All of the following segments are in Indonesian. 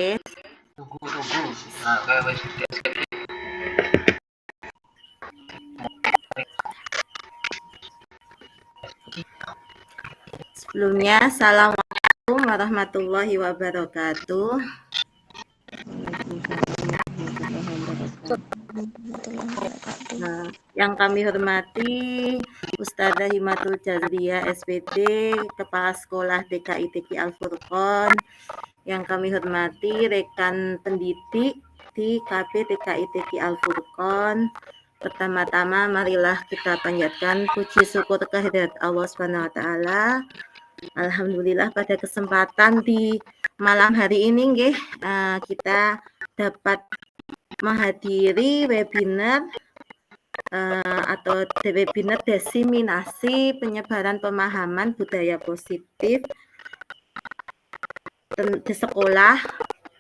Sebelumnya, Assalamualaikum warahmatullahi wabarakatuh. Nah, yang kami hormati Ustadzah Himatul Jazriyah SPD, Kepala Sekolah DKITQ Al-Furqon. Yang kami hormati rekan pendidik di KP DKITQ Al-Furqon. Pertama-tama marilah kita panjatkan puji syukur kehadirat Allah Subhanahu wa taala. Alhamdulillah pada kesempatan di malam hari ini kita dapat menghadiri webinar atau webinar diseminasi penyebaran pemahaman budaya positif di sekolah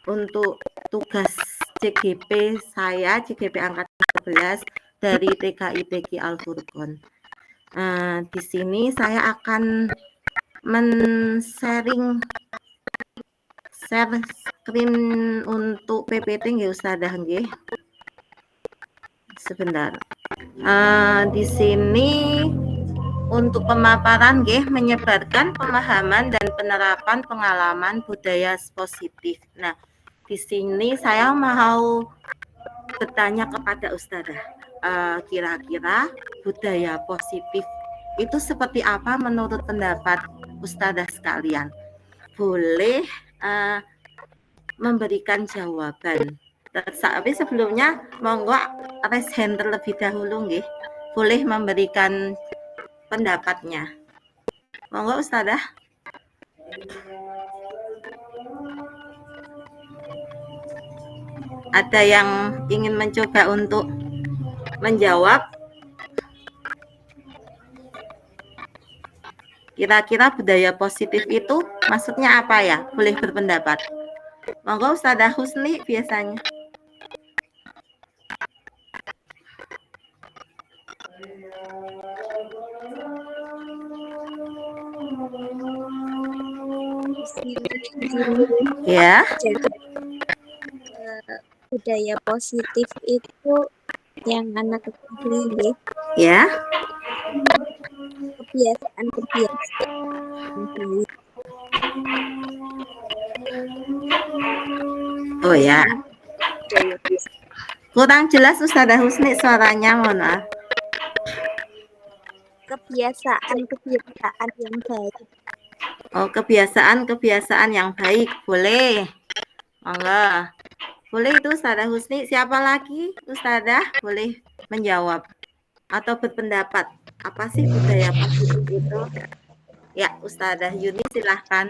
untuk tugas CGP saya, CGP Angkatan 11 dari TKITQ Al-Furqon. Di sini saya akan share screen untuk PPT nggih Ustadzah nggih. Sebentar. Di sini untuk pemaparan nggih menyebarkan pemahaman dan penerapan pengalaman budaya positif. Nah, di sini saya mau bertanya kepada Ustadzah, kira-kira budaya positif itu seperti apa menurut pendapat Ustadzah sekalian? Boleh memberikan jawaban. Tapi sebelumnya monggo raise hand terlebih dahulu nggih. Boleh memberikan pendapatnya. Monggo Ustadzah. Ada yang ingin mencoba untuk menjawab? Kira-kira budaya positif itu maksudnya apa ya? Boleh berpendapat. Monggo Ustadzah Husni biasanya. Ya. Budaya positif itu yang anak kecil ya. Kebiasaan-kebiasaan. Oh ya. Kurang jelas Ustadzah Husni suaranya, mohon maaf. Kebiasaan-kebiasaan yang baik. Oh, kebiasaan-kebiasaan yang baik. Boleh. Monggo. Boleh itu Ustadzah Husni. Siapa lagi Ustadzah? Boleh menjawab atau berpendapat. Apa sih budaya positif itu? Ya, Ustadzah Yuni silahkan.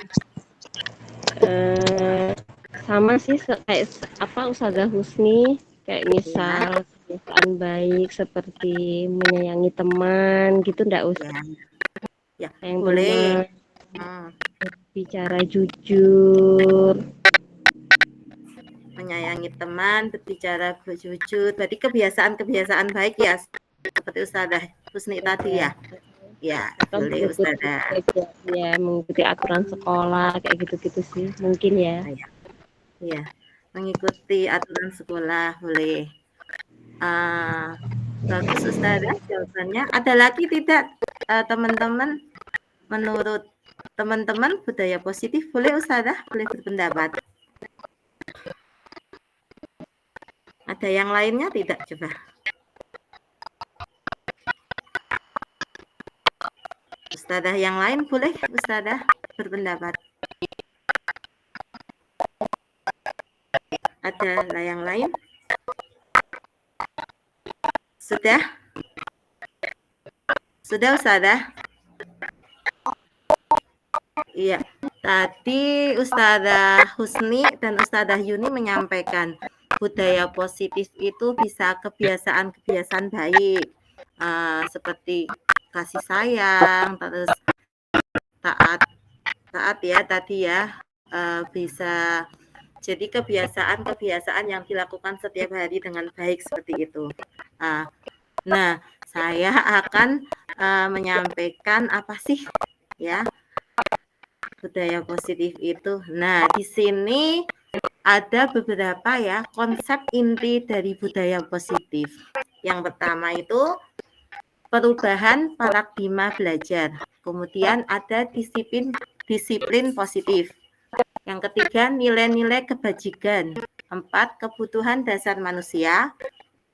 Sama sih kayak apa Ustadzah Husni, kayak misal kebiasaan baik seperti menyayangi teman gitu, enggak usah. Ya, yang boleh. Bicara jujur, menyayangi teman, berbicara jujur. Berarti kebiasaan-kebiasaan baik ya, seperti Ustadzah Husni tadi ya. Ya, boleh Ustadzah. Ya, mengikuti aturan sekolah kayak gitu-gitu sih, mungkin ya. Iya, mengikuti aturan sekolah boleh. Bagus Ustadzah jawabannya. Ada lagi tidak teman-teman? Menurut teman-teman budaya positif boleh Ustadzah, boleh berpendapat. Ada yang lainnya tidak coba? Ustadzah yang lain boleh Ustadzah berpendapat. Ada yang lain? Sudah? Sudah Ustadzah? Iya. Tadi Ustadzah Husni dan Ustadzah Yuni menyampaikan budaya positif itu bisa kebiasaan-kebiasaan baik seperti kasih sayang, terus taat ya tadi ya, bisa jadi kebiasaan-kebiasaan yang dilakukan setiap hari dengan baik seperti itu. Nah, saya akan menyampaikan apa sih ya budaya positif itu. Nah, di sini ada beberapa ya konsep inti dari budaya positif. Yang pertama itu perubahan paradigma belajar. Kemudian ada disiplin positif. Yang ketiga, nilai-nilai kebajikan. 4, kebutuhan dasar manusia.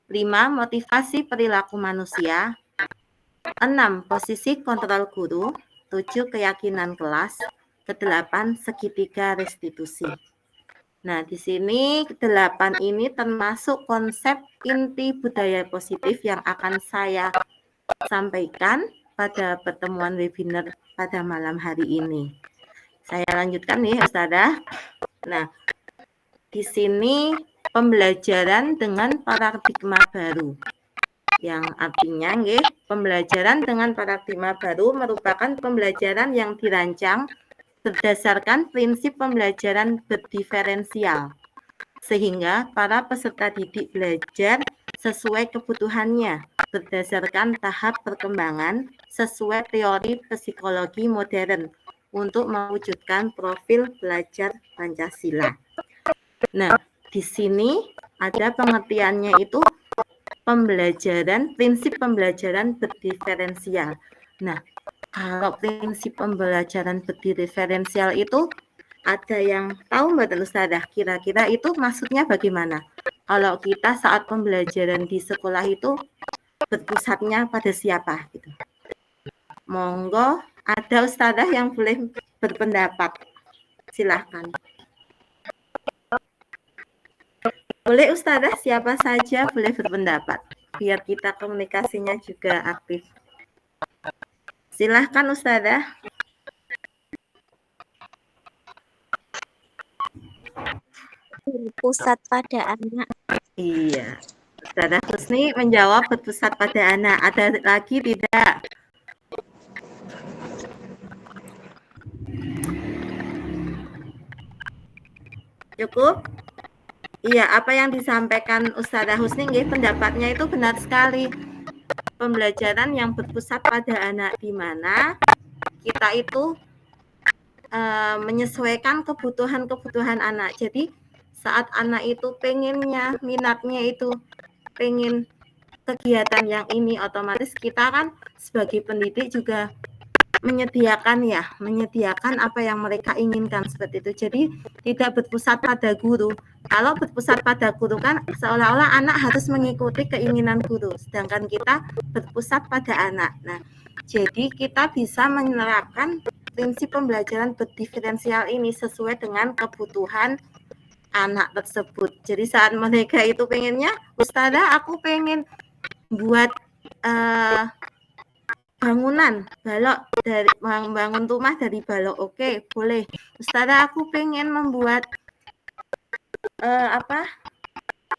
5, motivasi perilaku manusia. 6, posisi kontrol guru. 7, keyakinan kelas. Ke-8, segitiga restitusi. Nah, di sini 8 ini termasuk konsep inti budaya positif yang akan saya sampaikan pada pertemuan webinar pada malam hari ini. Saya lanjutkan nih, Ustazah. Nah, di sini pembelajaran dengan paradigma baru. Yang artinya, pembelajaran dengan paradigma baru merupakan pembelajaran yang dirancang berdasarkan prinsip pembelajaran berdiferensial, sehingga para peserta didik belajar sesuai kebutuhannya berdasarkan tahap perkembangan sesuai teori psikologi modern untuk mewujudkan profil belajar Pancasila. Nah, di sini ada pengertiannya itu prinsip pembelajaran berdiferensial. Nah, kalau prinsip pembelajaran berdiferensial itu ada yang tahu Mbak Ustazah, kira-kira itu maksudnya bagaimana? Kalau kita saat pembelajaran di sekolah itu berpusatnya pada siapa gitu. Monggo, ada Ustazah yang boleh berpendapat. Silahkan. Boleh Ustazah, siapa saja boleh berpendapat. Biar kita komunikasinya juga aktif. Silahkan Ustazah. Berpusat pada anak. Iya. Ustazah Husni menjawab berpusat pada anak. Ada lagi tidak? Cukup? Iya, apa yang disampaikan Ustazah Husni, pendapatnya itu benar sekali. Pembelajaran yang berpusat pada anak, di mana kita itu menyesuaikan kebutuhan anak. Jadi saat anak itu pengennya, minatnya itu pengen kegiatan yang ini, otomatis kita kan sebagai pendidik juga menyediakan apa yang mereka inginkan seperti itu. Jadi tidak berpusat pada guru. Kalau berpusat pada guru kan seolah-olah anak harus mengikuti keinginan guru, sedangkan kita berpusat pada anak. Nah, jadi kita bisa menerapkan prinsip pembelajaran berdiferensial ini sesuai dengan kebutuhan anak tersebut. Jadi saat mereka itu pengennya, Ustazah aku pengen buat bangunan balok dari membangun rumah dari balok. Oke, boleh. Ustazah aku pengen membuat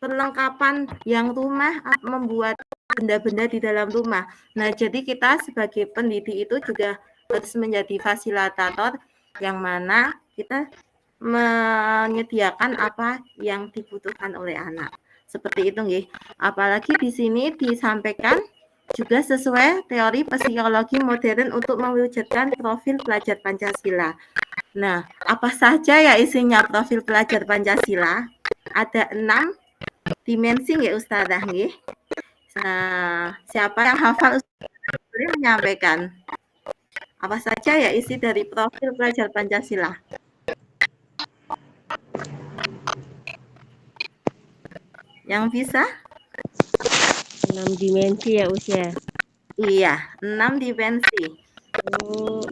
perlengkapan yang rumah, membuat benda-benda di dalam rumah. Nah, jadi kita sebagai pendidik itu juga harus menjadi fasilitator yang mana kita menyediakan apa yang dibutuhkan oleh anak. Seperti itu, nggih. Apalagi di sini disampaikan juga sesuai teori psikologi modern untuk mewujudkan profil pelajar Pancasila. Nah, apa saja ya isinya profil pelajar Pancasila? Ada 6 dimensi nggih Ustazah nggih. Nah, siapa yang hafal Ustazah boleh menyampaikan? Apa saja ya isi dari profil pelajar Pancasila? Yang bisa? 6 dimensi ya usia. Iya, 6 dimensi. Oh,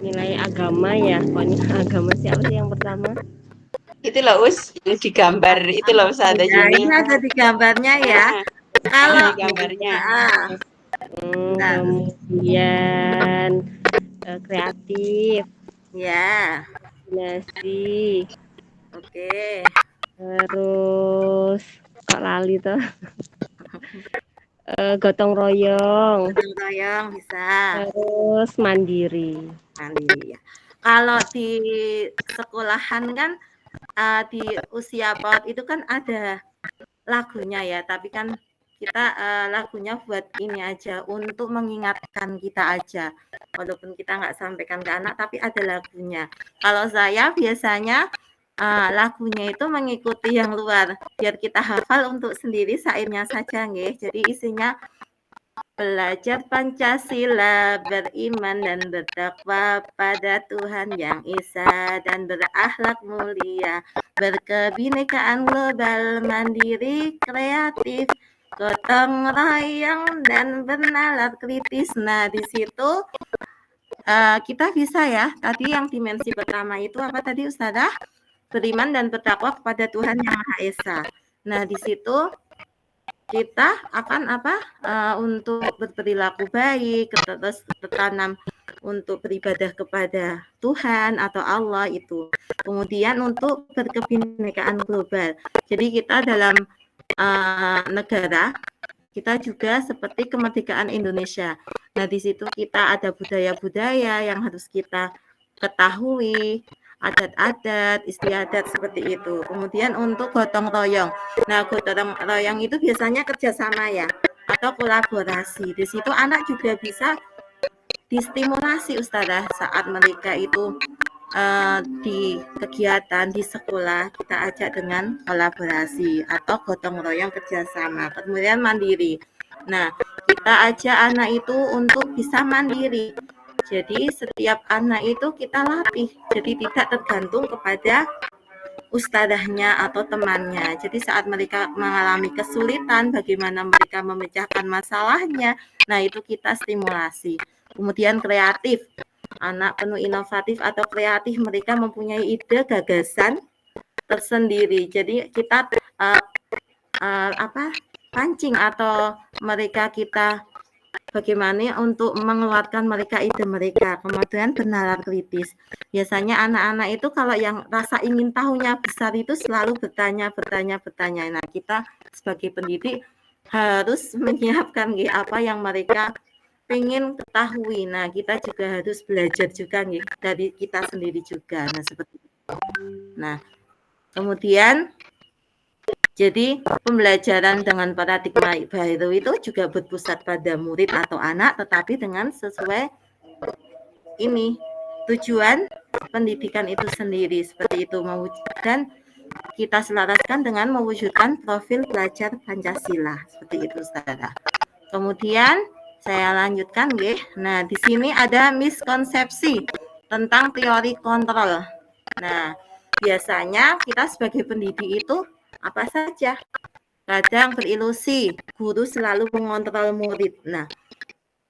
nilai agama ya. Pokoknya agama siapa sih yang pertama? Itu loh Us, yang digambar itu loh Ustazah Ya, Juni. ini ada di gambarnya ya. Kalau di gambarnya. Nah, Kemudian kreatif, ya, imajinasi, oke. terus kok lali toh? Gotong royong, Gotong royong bisa. terus mandiri. Mandiri ya. Kalau di sekolahan kan di usia PAUD itu kan ada lagunya ya, tapi kan kita lagunya buat ini aja, untuk mengingatkan kita aja. Walaupun kita nggak sampaikan ke anak, tapi ada lagunya. Kalau saya biasanya lagunya itu mengikuti yang luar, biar kita hafal untuk sendiri syairnya saja nggih. Jadi isinya belajar Pancasila, beriman dan bertakwa pada Tuhan yang Esa, dan berakhlak mulia, berkebinekaan global, mandiri, kreatif, gotong royong, dan bernalar kritis. Nah, di situ kita bisa ya, tadi yang dimensi pertama itu apa tadi Ustazah? Beriman dan bertakwa kepada Tuhan yang Maha Esa. Nah, di situ kita akan untuk berperilaku baik, terus tertanam untuk beribadah kepada Tuhan atau Allah itu. Kemudian untuk berkebinekaan global. Jadi kita dalam negara, kita juga seperti kemerdekaan Indonesia. Nah, di situ kita ada budaya-budaya yang harus kita ketahui, adat-adat, istiadat seperti itu. Kemudian untuk gotong royong. Nah, gotong royong itu biasanya kerjasama ya, atau kolaborasi. Di situ anak juga bisa distimulasi Ustazah saat mereka itu di kegiatan di sekolah, kita ajak dengan kolaborasi atau gotong royong kerjasama. Kemudian mandiri. Nah, kita ajak anak itu untuk bisa mandiri. Jadi setiap anak itu kita latih, jadi tidak tergantung kepada ustadzahnya atau temannya. Jadi saat mereka mengalami kesulitan, bagaimana mereka memecahkan masalahnya, nah itu kita stimulasi. Kemudian kreatif, anak penuh inovatif atau kreatif, mereka mempunyai ide, gagasan tersendiri. Jadi kita pancing atau mereka kita bagaimana untuk mengeluarkan mereka ide mereka. Kemudian bernalar kritis. Biasanya anak-anak itu kalau yang rasa ingin tahunya besar itu selalu bertanya. Nah, kita sebagai pendidik harus menyiapkan apa yang mereka ingin ketahui. Nah, kita juga harus belajar juga dari kita sendiri juga. Nah, seperti itu. Nah, kemudian jadi pembelajaran dengan paradigma baru itu juga berpusat pada murid atau anak, tetapi dengan sesuai ini tujuan pendidikan itu sendiri, seperti itu, dan kita selaraskan dengan mewujudkan profil pelajar Pancasila, seperti itu Ustazah. Kemudian saya lanjutkan nggih. Nah, di sini ada miskonsepsi tentang teori kontrol. Nah, biasanya kita sebagai pendidik itu apa saja? Kadang berilusi, guru selalu mengontrol murid. Nah,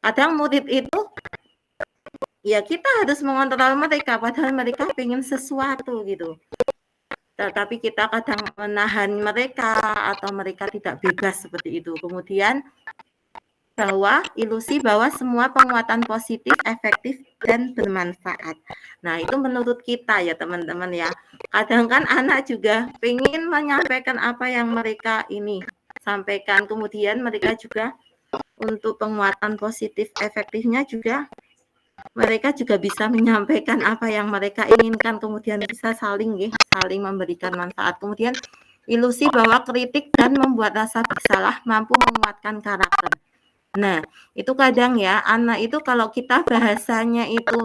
kadang murid itu, ya kita harus mengontrol mereka, padahal mereka ingin sesuatu gitu. Tetapi kita kadang menahan mereka, atau mereka tidak bebas seperti itu. Kemudian, bahwa ilusi bahwa semua penguatan positif, efektif, dan bermanfaat. Nah, itu menurut kita ya teman-teman ya. Kadang kan anak juga ingin menyampaikan apa yang mereka ini sampaikan. Kemudian mereka juga untuk penguatan positif, efektifnya juga mereka juga bisa menyampaikan apa yang mereka inginkan. Kemudian bisa saling memberikan manfaat. Kemudian ilusi bahwa kritik dan membuat rasa bersalah mampu menguatkan karakter. Nah, itu kadang ya, anak itu kalau kita bahasanya itu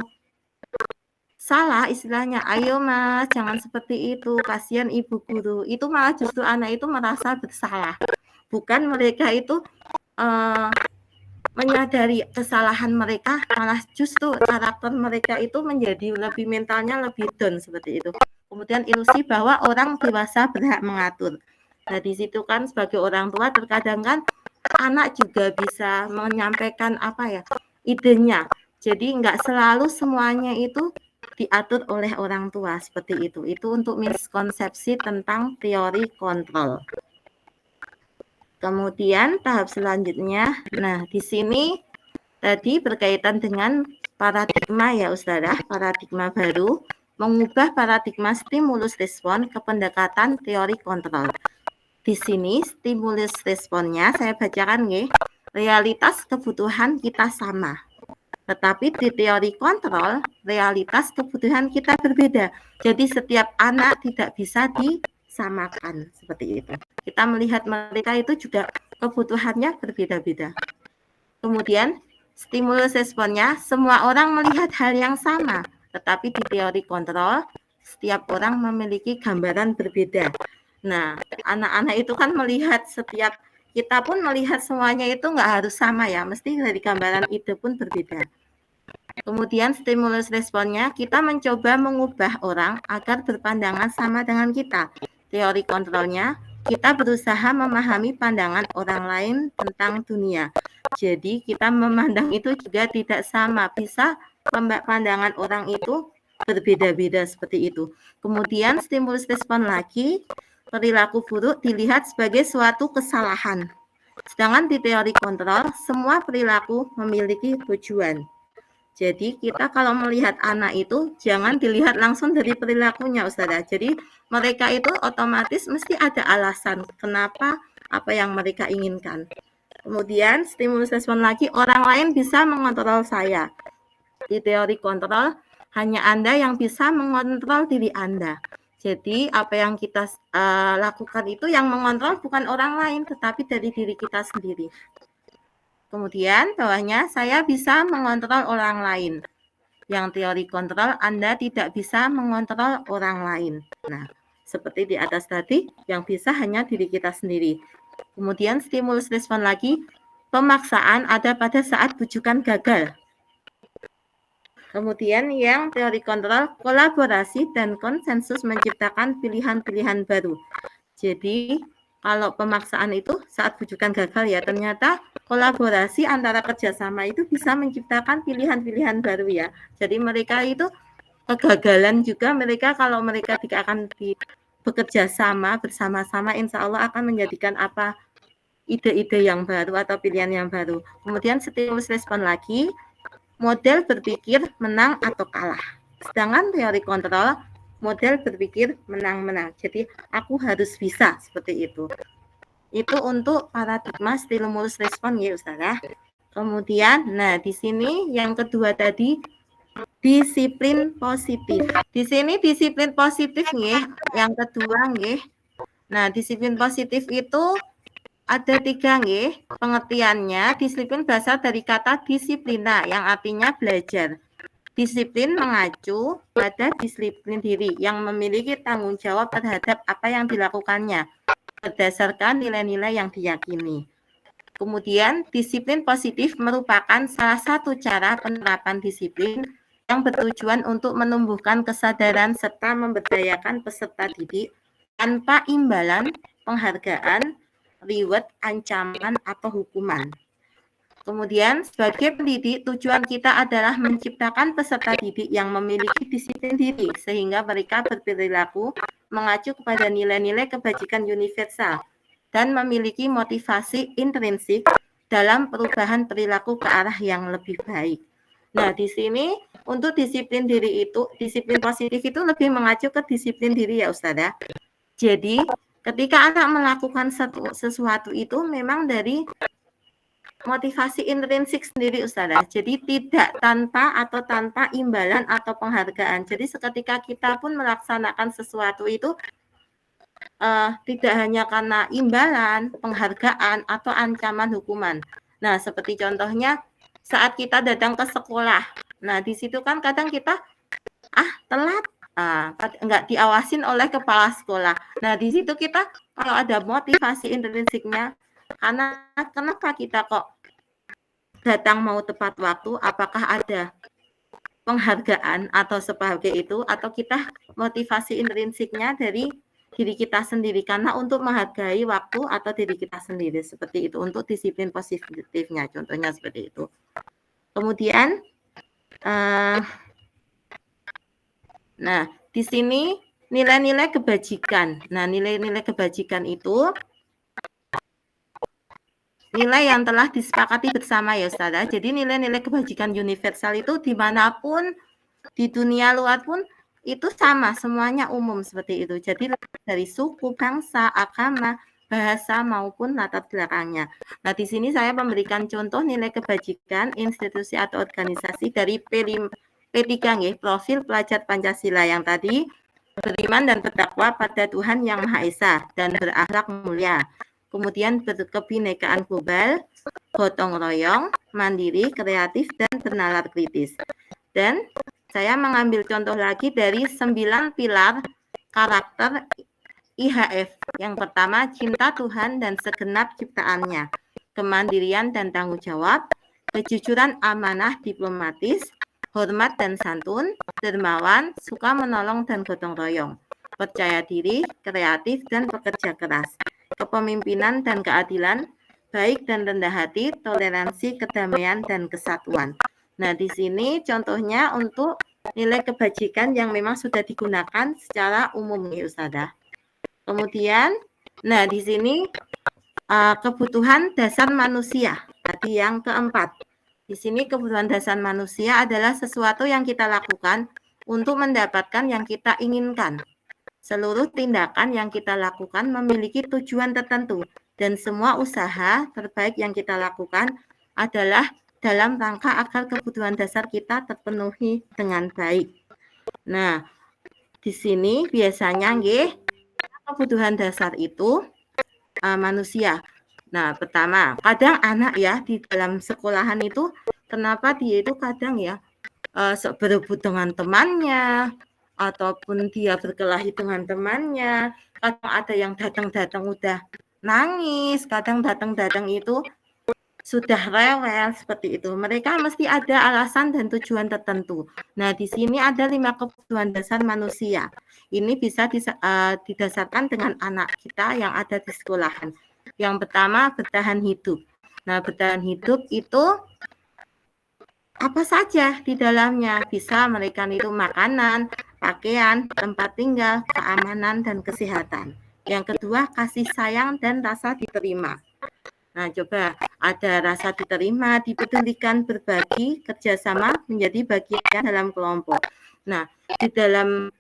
salah istilahnya, ayo mas, jangan seperti itu, kasihan ibu guru, itu malah justru anak itu merasa bersalah. Bukan mereka itu menyadari kesalahan mereka, malah justru karakter mereka itu menjadi lebih mentalnya lebih down seperti itu. Kemudian ilusi bahwa orang dewasa berhak mengatur. Nah, di situ kan sebagai orang tua terkadang kan anak juga bisa menyampaikan idenya. Jadi nggak selalu semuanya itu diatur oleh orang tua seperti itu. Itu untuk miskonsepsi tentang teori kontrol. Kemudian tahap selanjutnya, nah di sini tadi berkaitan dengan paradigma ya Ustazah, paradigma baru, mengubah paradigma stimulus respon ke pendekatan teori kontrol. Di sini stimulus responnya saya bacakan nih. Realitas kebutuhan kita sama. Tetapi di teori kontrol, realitas kebutuhan kita berbeda. Jadi setiap anak tidak bisa disamakan seperti itu. Kita melihat mereka itu juga kebutuhannya berbeda-beda. Kemudian stimulus responnya, semua orang melihat hal yang sama, tetapi di teori kontrol setiap orang memiliki gambaran berbeda. Nah, anak-anak itu kan melihat kita pun melihat semuanya itu nggak harus sama ya, mesti dari gambaran ide pun berbeda. Kemudian stimulus responnya, kita mencoba mengubah orang agar berpandangan sama dengan kita. Teori kontrolnya, kita berusaha memahami pandangan orang lain tentang dunia. Jadi kita memandang itu juga tidak sama, bisa pandangan orang itu berbeda-beda seperti itu. Kemudian stimulus respon lagi, perilaku buruk dilihat sebagai suatu kesalahan. Sedangkan di teori kontrol, semua perilaku memiliki tujuan. Jadi kita kalau melihat anak itu jangan dilihat langsung dari perilakunya, Ustazah. Jadi mereka itu otomatis mesti ada alasan kenapa apa yang mereka inginkan. Kemudian stimulus respon lagi, orang lain bisa mengontrol saya. Di teori kontrol, hanya Anda yang bisa mengontrol diri Anda. Jadi apa yang kita lakukan itu yang mengontrol bukan orang lain, tetapi dari diri kita sendiri. Kemudian bawahnya, saya bisa mengontrol orang lain. Yang teori kontrol, Anda tidak bisa mengontrol orang lain. Nah, seperti di atas tadi, yang bisa hanya diri kita sendiri. Kemudian stimulus respon lagi, pemaksaan ada pada saat bujukan gagal. Kemudian yang teori kontrol, kolaborasi dan konsensus menciptakan pilihan-pilihan baru. Jadi, kalau pemaksaan itu saat bujukan gagal ya, ternyata kolaborasi antara kerjasama itu bisa menciptakan pilihan-pilihan baru ya. Jadi mereka itu kegagalan juga, mereka kalau mereka tidak akan bekerja sama bersama-sama, insya Allah akan menjadikan apa ide-ide yang baru atau pilihan yang baru. Kemudian stimulus respon lagi, model berpikir menang atau kalah. Sedangkan teori kontrol, model berpikir menang-menang. Jadi aku harus bisa seperti itu. Itu untuk paradigma stimulus respon ya Ustazah. Kemudian, nah di sini yang kedua tadi disiplin positif. Di sini disiplin positif nggih, yang kedua nggih. Nah, disiplin positif itu ada 3 nggih. Pengertiannya, disiplin berasal dari kata disiplina yang artinya belajar. Disiplin mengacu pada disiplin diri yang memiliki tanggung jawab terhadap apa yang dilakukannya berdasarkan nilai-nilai yang diyakini. Kemudian, disiplin positif merupakan salah satu cara penerapan disiplin yang bertujuan untuk menumbuhkan kesadaran serta memberdayakan peserta didik tanpa imbalan, penghargaan, reward, ancaman, atau hukuman. Kemudian, sebagai pendidik, tujuan kita adalah menciptakan peserta didik yang memiliki disiplin diri, sehingga mereka berperilaku mengacu kepada nilai-nilai kebajikan universal dan memiliki motivasi intrinsik dalam perubahan perilaku ke arah yang lebih baik. Nah, di sini untuk disiplin diri itu, disiplin positif itu lebih mengacu ke disiplin diri ya Ustazah. Jadi, ketika anak melakukan sesuatu itu memang dari motivasi intrinsik sendiri Ustazah. Jadi tidak tanpa imbalan atau penghargaan. Jadi seketika kita pun melaksanakan sesuatu itu tidak hanya karena imbalan, penghargaan atau ancaman hukuman. Nah, seperti contohnya saat kita datang ke sekolah. Nah, di situ kan kadang kita telat, enggak diawasin oleh kepala sekolah. Nah, di situ kita kalau ada motivasi intrinsiknya, karena kenapa kita kok datang mau tepat waktu, apakah ada penghargaan atau sebagai itu, atau kita motivasi intrinsiknya dari diri kita sendiri, karena untuk menghargai waktu atau diri kita sendiri, seperti itu untuk disiplin positifnya, contohnya seperti itu. Kemudian nah di sini nilai-nilai kebajikan. Nah, nilai-nilai kebajikan itu nilai yang telah disepakati bersama ya Ustazah. Jadi nilai-nilai kebajikan universal itu dimanapun di dunia luar pun itu sama, semuanya umum seperti itu. Jadi dari suku, bangsa, agama, bahasa maupun latar belakangnya. Nah, di sini saya memberikan contoh nilai kebajikan institusi atau organisasi dari P3 nggih, profil pelajar Pancasila yang tadi beriman dan bertakwa pada Tuhan Yang Maha Esa dan berakhlak mulia. kemudian berkebinekaan global, gotong royong, mandiri, kreatif, dan bernalar kritis. Dan saya mengambil contoh lagi dari 9 pilar karakter IHF. Yang pertama, cinta Tuhan dan segenap ciptaannya, kemandirian dan tanggung jawab, kejujuran, amanah, diplomatis, hormat dan santun, dermawan, suka menolong dan gotong royong, percaya diri, kreatif, dan pekerja keras, kepemimpinan dan keadilan, baik dan rendah hati, toleransi, kedamaian, dan kesatuan. Nah, di sini contohnya untuk nilai kebajikan yang memang sudah digunakan secara umum nih Ustazah. Kemudian, nah di sini kebutuhan dasar manusia. Tadi yang keempat. Di sini kebutuhan dasar manusia adalah sesuatu yang kita lakukan untuk mendapatkan yang kita inginkan. Seluruh tindakan yang kita lakukan memiliki tujuan tertentu dan semua usaha terbaik yang kita lakukan adalah dalam rangka agar kebutuhan dasar kita terpenuhi dengan baik. Nah, di sini biasanya kebutuhan dasar itu manusia. Nah, pertama, kadang anak ya di dalam sekolahan itu kenapa dia itu kadang ya berebut dengan temannya ataupun dia berkelahi dengan temannya. Kadang ada yang datang-datang udah nangis, kadang datang-datang itu sudah rewel seperti itu. Mereka mesti ada alasan dan tujuan tertentu. Nah, di sini ada 5 kebutuhan dasar manusia. Ini bisa didasarkan dengan anak kita yang ada di sekolahan. Yang pertama, bertahan hidup. Nah, bertahan hidup itu apa saja di dalamnya. Bisa mereka itu makanan, pakaian, tempat tinggal, keamanan, dan kesehatan. Yang kedua, kasih sayang dan rasa diterima. Nah, coba ada rasa diterima, dipedulikan, berbagi, kerjasama, menjadi bagian dalam kelompok. Nah, di dalam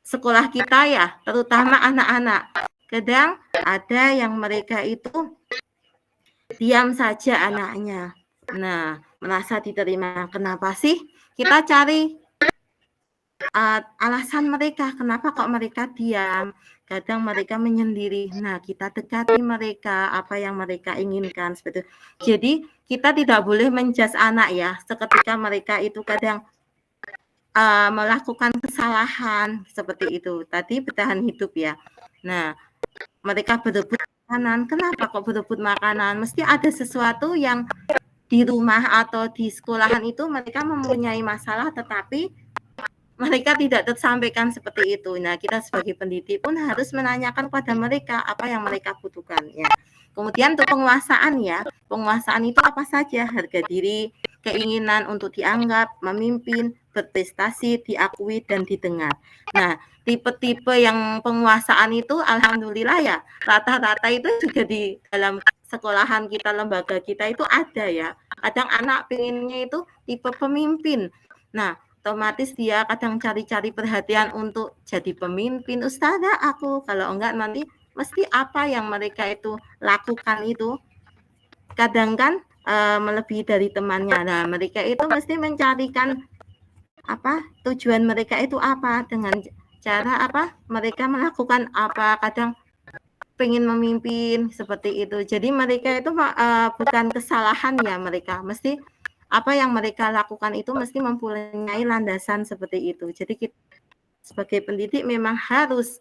sekolah kita ya, terutama anak-anak, kadang ada yang mereka itu diam saja anaknya. Nah, merasa diterima. Kenapa sih? Kita cari alasan mereka, kenapa kok mereka diam. Kadang mereka menyendiri. Nah, kita dekati mereka, apa yang mereka inginkan seperti itu. Jadi, kita tidak boleh menjudge anak ya, seketika mereka itu kadang melakukan kesalahan seperti itu. Tadi bertahan hidup ya. Nah, mereka berebut makanan. Kenapa kok berebut makanan? Mesti ada sesuatu yang di rumah atau di sekolahan itu mereka mempunyai masalah, tetapi mereka tidak tersampaikan seperti itu. Nah, kita sebagai pendidik pun harus menanyakan pada mereka apa yang mereka butuhkan ya. Kemudian untuk penguasaan ya, penguasaan itu apa saja? Harga diri, keinginan untuk dianggap, memimpin, berprestasi, diakui dan didengar. Nah, tipe-tipe yang penguasaan itu alhamdulillah ya, rata-rata itu juga di dalam sekolahan kita, lembaga kita itu ada ya. Kadang anak pengennya itu tipe pemimpin. Nah, otomatis dia kadang cari-cari perhatian untuk jadi pemimpin. Ustazah aku, kalau enggak nanti mesti apa yang mereka itu lakukan itu kadang kan melebihi dari temannya. Nah, mereka itu mesti mencarikan apa tujuan mereka itu apa, dengan cara apa mereka melakukan apa, kadang pengen memimpin seperti itu. Jadi mereka itu bukan kesalahan ya, mereka mesti apa yang mereka lakukan itu mesti mempunyai landasan seperti itu. Jadi kita sebagai pendidik memang harus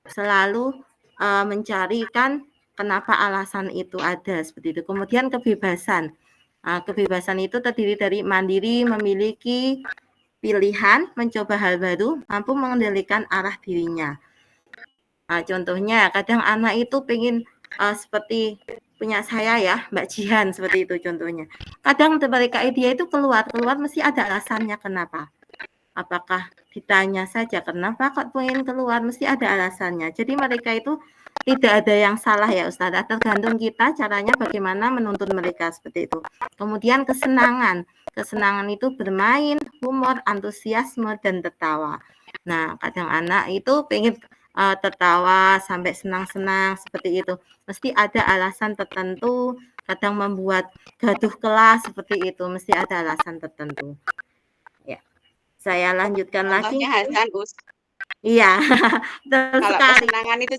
selalu mencarikan kenapa alasan itu ada seperti itu. Kemudian kebebasan. Kebebasan itu terdiri dari mandiri, memiliki pilihan, mencoba hal baru, mampu mengendalikan arah dirinya. Contohnya kadang anak itu pengen seperti punya saya ya, Mbak Jihan seperti itu contohnya. Kadang mereka dia itu keluar mesti ada alasannya kenapa. Apakah ditanya saja kenapa kok pengen keluar, mesti ada alasannya. Jadi mereka itu tidak ada yang salah ya Ustazah, tergantung kita caranya bagaimana menuntun mereka seperti itu. Kemudian kesenangan. Kesenangan itu bermain, humor, antusiasme, dan tertawa. Nah, kadang anak itu pengen tertawa sampai senang-senang seperti itu. Mesti ada alasan tertentu, kadang membuat gaduh kelas seperti itu, mesti ada alasan tertentu. Ya. Saya lanjutkan lagi. Contohnya Hasan, Us. Iya, betul Kalau sekali. kesenangan itu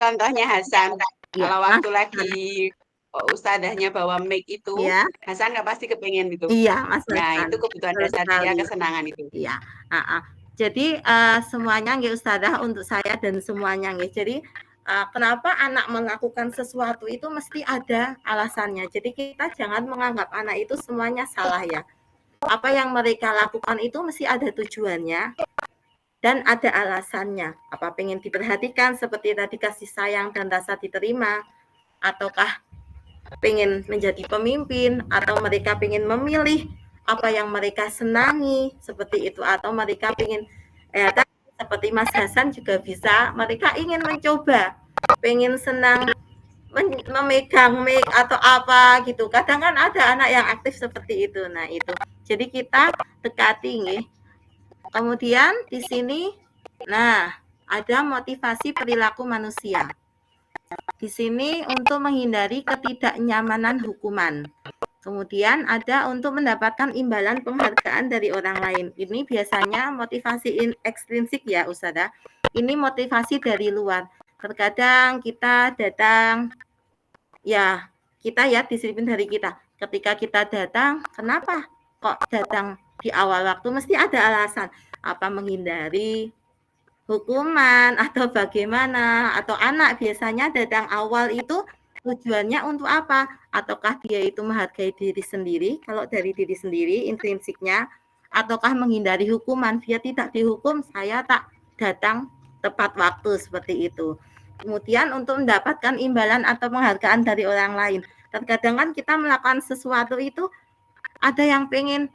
contohnya Hasan. Iya, Kalau Mas waktu lagi ustadzahnya bawa mic itu, ya, Hasan nggak pasti kepengen gitu. iya Mas Nah, Hasan, itu kebutuhan betul dasar dia, sekali. kesenangan itu. Iya, heeh. Jadi, semuanya nggih Ustadzah untuk saya dan semuanya nggih. Jadi, kenapa anak melakukan sesuatu itu mesti ada alasannya. Jadi kita jangan menganggap anak itu semuanya salah ya. Apa yang mereka lakukan itu mesti ada tujuannya dan ada alasannya. Apa pengen diperhatikan seperti tadi kasih sayang dan rasa diterima, ataukah pengen menjadi pemimpin, atau mereka pengen memilih apa yang mereka senangi seperti itu, atau mereka pengen seperti Mas Hasan juga bisa mereka ingin mencoba, pengen senang memegang mic atau apa gitu. Kadang kan ada anak yang aktif seperti itu. Nah, itu. Jadi kita dekati nih. Kemudian di sini nah, ada motivasi perilaku manusia. Di sini untuk menghindari ketidaknyamanan hukuman. Kemudian ada untuk mendapatkan imbalan penghargaan dari orang lain. Ini biasanya motivasi ekstrinsik ya Ustazah. Ini motivasi dari luar. Terkadang kita datang, ya kita ya disiplin dari kita. Ketika kita datang, kenapa kok datang di awal waktu? Mesti ada alasan. Apa menghindari hukuman atau bagaimana, atau anak biasanya datang awal itu tujuannya untuk apa? Ataukah dia itu menghargai diri sendiri, kalau dari diri sendiri intrinsiknya, ataukah menghindari hukuman, dia tidak dihukum, saya tak datang tepat waktu seperti itu. Kemudian untuk mendapatkan imbalan atau penghargaan dari orang lain. Terkadang kan kita melakukan sesuatu itu ada yang pengen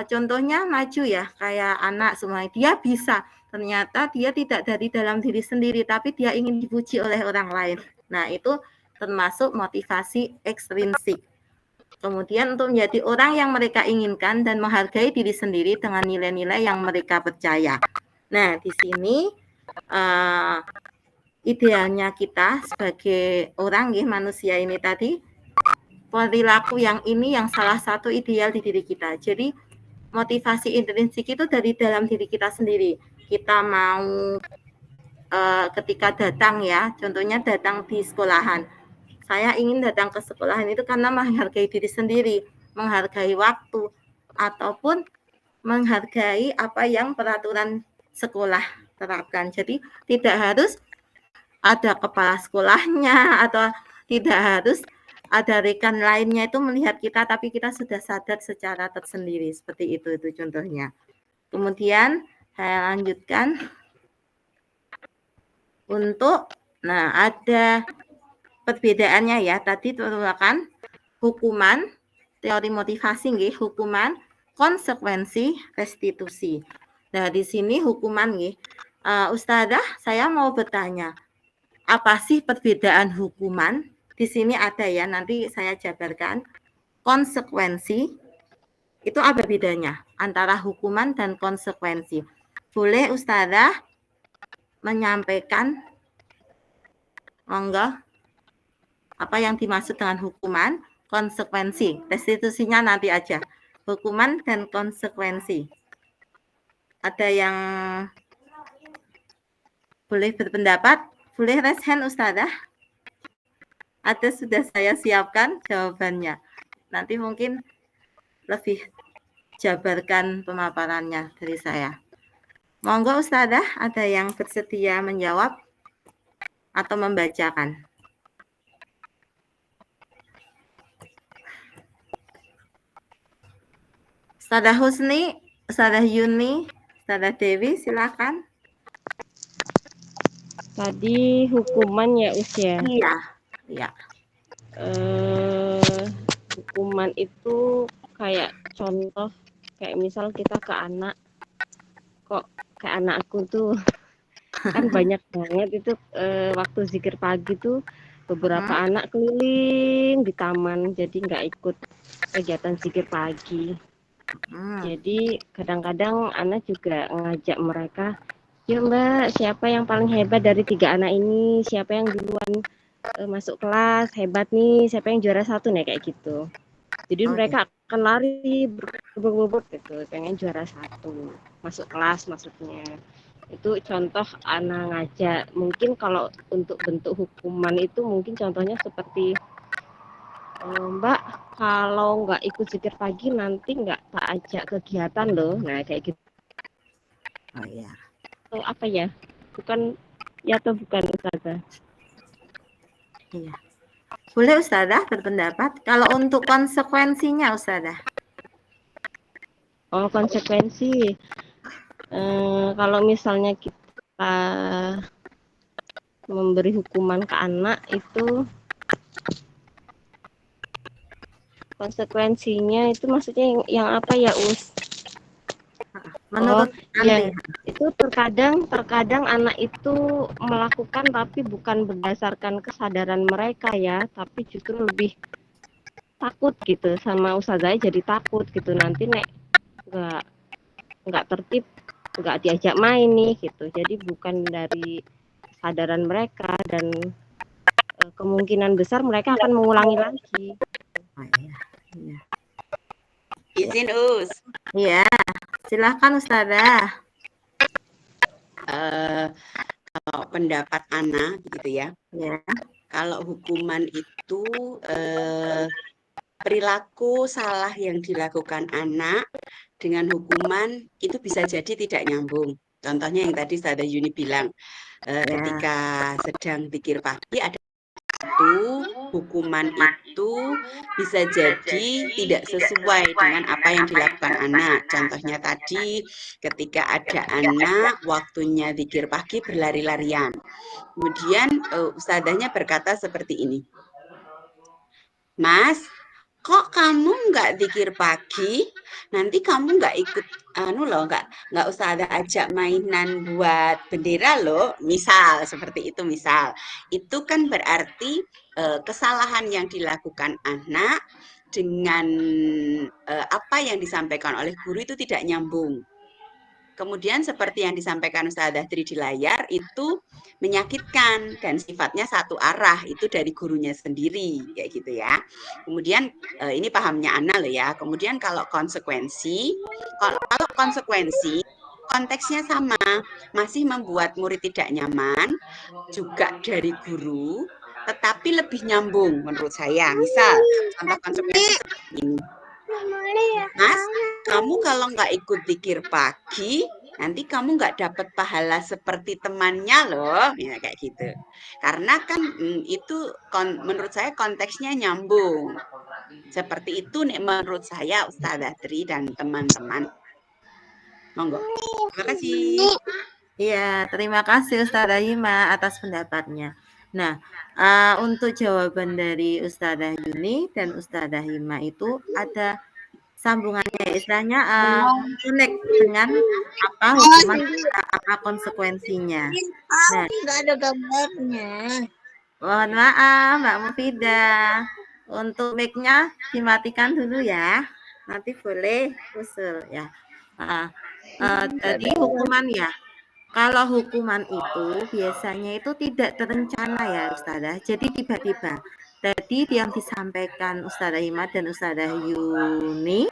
contohnya maju ya, kayak anak semuanya, dia bisa, ternyata dia tidak dari dalam diri sendiri, tapi dia ingin dipuji oleh orang lain. Nah, itu termasuk motivasi ekstrinsik. Kemudian untuk menjadi orang yang mereka inginkan dan menghargai diri sendiri dengan nilai-nilai yang mereka percaya. Nah, di sini idealnya kita sebagai orang ya, manusia ini tadi, perilaku yang ini yang salah satu ideal di diri kita. Jadi motivasi intrinsik itu dari dalam diri kita sendiri. Kita mau ketika datang ya, contohnya datang di sekolahan. Saya ingin datang ke sekolahan itu karena menghargai diri sendiri, menghargai waktu, ataupun menghargai apa yang peraturan sekolah terapkan. Jadi tidak harus ada kepala sekolahnya atau tidak harus ada rekan lainnya itu melihat kita, tapi kita sudah sadar secara tersendiri. Seperti itu contohnya. Kemudian saya lanjutkan untuk, nah ada perbedaannya ya. Tadi merupakan hukuman, teori motivasi nggih, hukuman, konsekuensi, restitusi. Nah, di sini hukuman nggih. Ustazah, saya mau bertanya, apa sih perbedaan hukuman? Di sini ada ya, nanti saya jabarkan. Konsekuensi, itu apa bedanya antara hukuman dan konsekuensi? Boleh Ustazah menyampaikan, monggo, apa yang dimaksud dengan hukuman, konsekuensi, restitusinya nanti aja. Hukuman dan konsekuensi. Ada yang boleh berpendapat? Boleh raise hand Ustazah? Ada, sudah saya siapkan jawabannya. Nanti mungkin lebih jabarkan pemaparannya dari saya. Monggo Ustazah, ada yang bersedia menjawab atau membacakan? Ustazah Husni, Ustazah Yuni, Ustazah Dewi, silakan. Tadi hukuman ya Usia. Iya, iya. Hukuman itu kayak contoh, kayak misal kita ke anak, kok kayak anakku tuh kan banyak banget itu waktu zikir pagi tuh beberapa anak keliling di taman, jadi nggak ikut kegiatan zikir pagi. Jadi kadang-kadang anak juga ngajak mereka, yuk Mbak, siapa yang paling hebat dari 3 anak ini, siapa yang duluan masuk kelas hebat nih, siapa yang juara 1 nih, kayak gitu. Jadi Oh, mereka akan lari berbobot gitu, pengen juara 1, masuk kelas maksudnya. Itu contoh anak ngajak. Mungkin kalau untuk bentuk hukuman itu mungkin contohnya seperti Mbak, kalau nggak ikut zikir pagi nanti nggak tak ajak kegiatan loh. Nah kayak gitu. oh ya. Atau apa ya? Bukan ya atau bukan Ustazah? Iya. Boleh Ustazah berpendapat. Kalau untuk konsekuensinya Ustazah. Oh konsekuensi. Kalau misalnya kita memberi hukuman ke anak itu konsekuensinya itu maksudnya yang apa ya Us? Menurut ya, Anda. itu terkadang anak itu melakukan tapi bukan berdasarkan kesadaran mereka ya, tapi justru lebih takut gitu sama Ustazah, jadi takut gitu nanti nek nggak tertib, nggak diajak main nih gitu. Jadi bukan dari kesadaran mereka dan kemungkinan besar mereka akan mengulangi lagi. Oh, iya. Iya. Izin Us. Iya, silakan Ustazah. Kalau pendapat Ana gitu ya. Ya. Kalau hukuman itu perilaku salah yang dilakukan anak dengan hukuman itu bisa jadi tidak nyambung. Contohnya yang tadi Ustazah Yuni bilang, ketika sedang pikir pagi ada hukuman itu bisa jadi tidak sesuai dengan apa yang dilakukan anak. Contohnya tadi ketika ada anak waktunya zikir pagi berlari-larian. Kemudian ustazahnya berkata seperti ini. Mas, kok kamu nggak zikir pagi? Nanti kamu nggak ikut nggak usah ada ajak mainan buat bendera loh. Misal seperti itu, misal. Itu kan berarti kesalahan yang dilakukan anak dengan apa yang disampaikan oleh guru itu tidak nyambung. Kemudian seperti yang disampaikan Ustazah Tri di layar itu menyakitkan dan sifatnya satu arah, itu dari gurunya sendiri kayak gitu ya. Kemudian ini pahamnya Ana loh ya. Kemudian kalau konsekuensi konteksnya sama, masih membuat murid tidak nyaman, juga dari guru, tetapi lebih nyambung menurut saya. Misal contoh konsekuensi seperti ini. Mas, kamu kalau nggak ikut zikir pagi, nanti kamu nggak dapat pahala seperti temannya loh, ya kayak gitu. Karena kan itu menurut saya konteksnya nyambung. Seperti itu nih menurut saya Ustazah Tri dan teman-teman. Monggo. Terima kasih. Iya, terima kasih Ustazah Hima atas pendapatnya. Nah, untuk jawaban dari Ustazah Yuni dan Ustazah Hima itu ada sambungannya, istilahnya connect dengan apa hukuman, apa konsekuensinya. Nah, nggak ada gambarnya. mohon maaf Mbak Mufidah, untuk mic-nya dimatikan dulu ya. Nanti boleh usul ya. Jadi hukuman ya. Kalau hukuman itu biasanya itu tidak terencana ya Ustazah. Jadi tiba-tiba. Tadi yang disampaikan Ustazah Hima dan Ustazah Yuni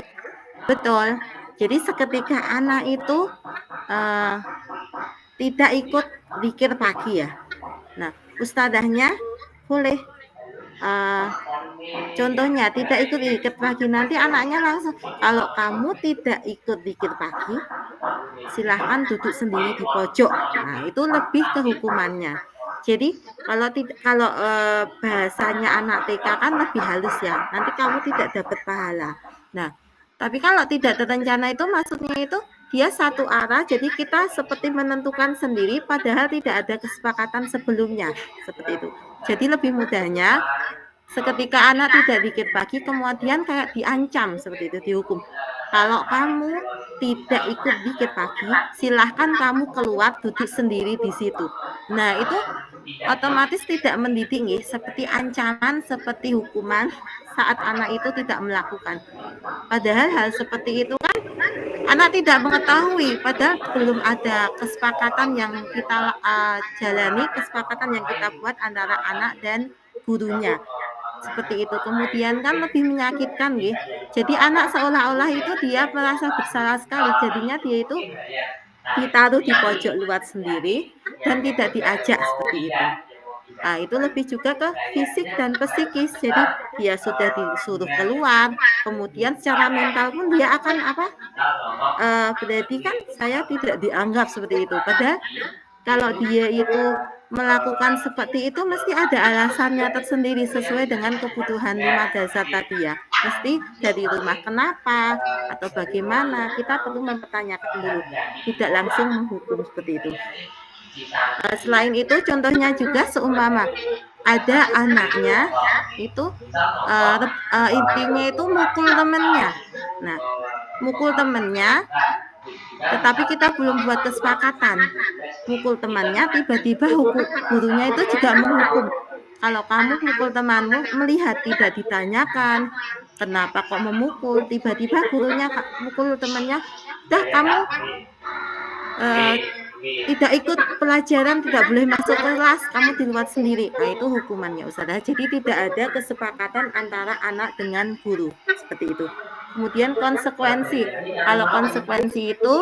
betul. Jadi seketika anak itu tidak ikut zikir pagi ya. Nah, ustazahnya boleh contohnya tidak ikut zikir pagi, nanti anaknya langsung, kalau kamu tidak ikut zikir pagi silahkan duduk sendiri di pojok. Nah, itu lebih ke hukumannya. Jadi kalau bahasanya anak TK kan lebih halus ya, nanti kamu tidak dapat pahala. Nah, tapi kalau tidak terencana itu maksudnya itu dia satu arah, jadi kita seperti menentukan sendiri padahal tidak ada kesepakatan sebelumnya, seperti itu. Jadi lebih mudahnya seketika anak tidak zikir pagi kemudian kayak diancam seperti itu, dihukum. Kalau kamu tidak ikut zikir pagi, silahkan kamu keluar duduk sendiri di situ. Nah, itu otomatis tidak mendidik nih, seperti ancaman, seperti hukuman saat anak itu tidak melakukan. Padahal hal seperti itu kan anak tidak mengetahui, padahal belum ada kesepakatan yang kita jalani, kesepakatan yang kita buat antara anak dan gurunya. seperti itu. Kemudian kan lebih menyakitkan nggih. Jadi anak seolah-olah itu dia merasa bersalah sekali, jadinya dia itu ditaruh di pojok luar sendiri dan tidak diajak seperti itu. Nah, itu lebih juga ke fisik dan psikis. Jadi dia sudah disuruh keluar, kemudian secara mental pun dia akan berarti kan saya tidak dianggap seperti itu. Padahal kalau dia itu melakukan seperti itu mesti ada alasannya tersendiri sesuai dengan kebutuhan 5 dasar tadi ya. Mesti dari rumah kenapa atau bagaimana, kita perlu mempertanyakan dulu, tidak langsung menghukum seperti itu. Selain itu contohnya juga seumpama ada anaknya itu intinya itu mukul temennya. Nah, mukul temennya tetapi kita belum buat kesepakatan. Mukul temannya tiba-tiba gurunya itu juga menghukum. Kalau kamu mukul temanmu melihat tidak ditanyakan kenapa kok memukul, tiba-tiba gurunya mukul temannya, dah kamu tidak ikut pelajaran, tidak boleh masuk kelas, kamu di luar sendiri. Nah, itu hukumannya Ustazah. Jadi tidak ada kesepakatan antara anak dengan guru, seperti itu. Kemudian konsekuensi. Kalau konsekuensi itu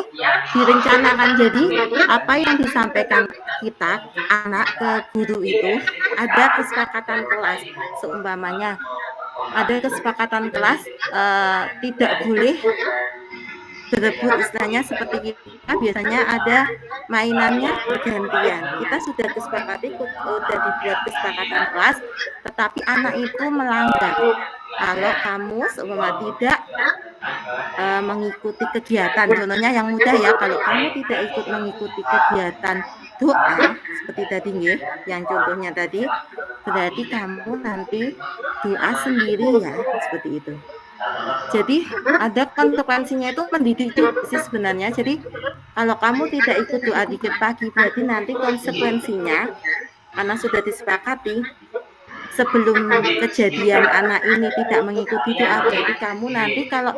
direncanakan, jadi apa yang disampaikan kita anak ke guru itu ada kesepakatan kelas. Seumpamanya ada kesepakatan kelas tidak boleh berebut, istilahnya seperti kita biasanya ada mainannya bergantian. Kita sudah kesepakati, sudah dibuat kesepakatan kelas, tetapi anak itu melanggar. Kalau kamu seumpama tidak mengikuti kegiatan, contohnya yang mudah ya, kalau kamu tidak ikut mengikuti kegiatan doa seperti tadi nggih, yang contohnya tadi, berarti kamu nanti doa sendiri ya, seperti itu. Jadi ada konsekuensinya, itu mendidik juga sih sebenarnya. Jadi kalau kamu tidak ikut doa zikir pagi, berarti nanti konsekuensinya karena sudah disepakati sebelum kejadian anak ini tidak mengikuti doa, berarti kamu nanti kalau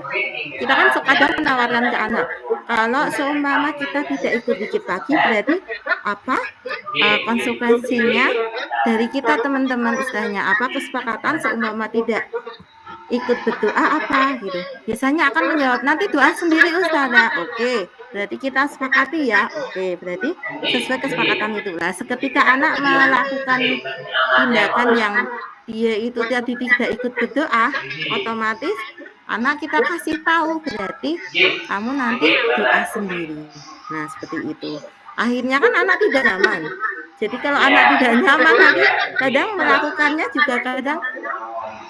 kita kan kadang menawarkan ke anak, kalau seumpama kita tidak ikut zikir pagi, berarti apa konsekuensinya dari kita teman-teman, istilahnya apa kesepakatan seumpama tidak ikut berdoa apa gitu. Biasanya akan menjawab nanti doa sendiri Ustazah. Oke, berarti kita sepakati ya. Oke, berarti sesuai kesepakatan itu. Nah, seketika anak melakukan tindakan yang dia itu tadi tidak ikut berdoa, otomatis anak kita kasih tahu, berarti kamu nanti doa sendiri. Nah, seperti itu. Akhirnya kan anak tidak nyaman. Jadi kalau anak tidak nyaman nanti kadang melakukannya juga kadang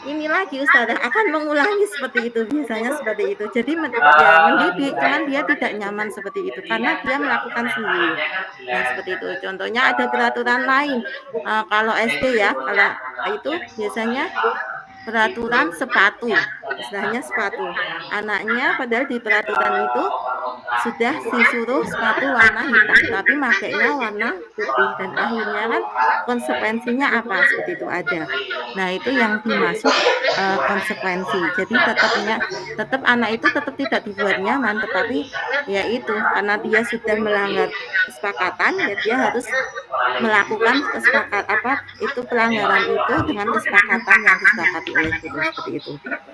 ini lagi Ustazah akan mengulangi seperti itu, biasanya seperti itu. Jadi mendidik, cuman dia tidak nyaman seperti itu karena dia melakukan sendiri. Nah, seperti itu. Contohnya ada peraturan lain. Kalau SD ya, kalau itu biasanya peraturan sepatu, istilahnya sepatu. Anaknya padahal di peraturan itu sudah disuruh sepatu warna hitam, tapi makainya warna putih, dan akhirnya kan konsekuensinya apa seperti itu ada. Nah, itu yang dimaksud konsekuensi. Jadi tetap anak itu tetap tidak dibuat nyaman, tetapi ya itu karena dia sudah melanggar kesepakatan, ya dia harus melakukan pelanggaran itu dengan kesepakatan yang disepakati oleh guru, seperti itu.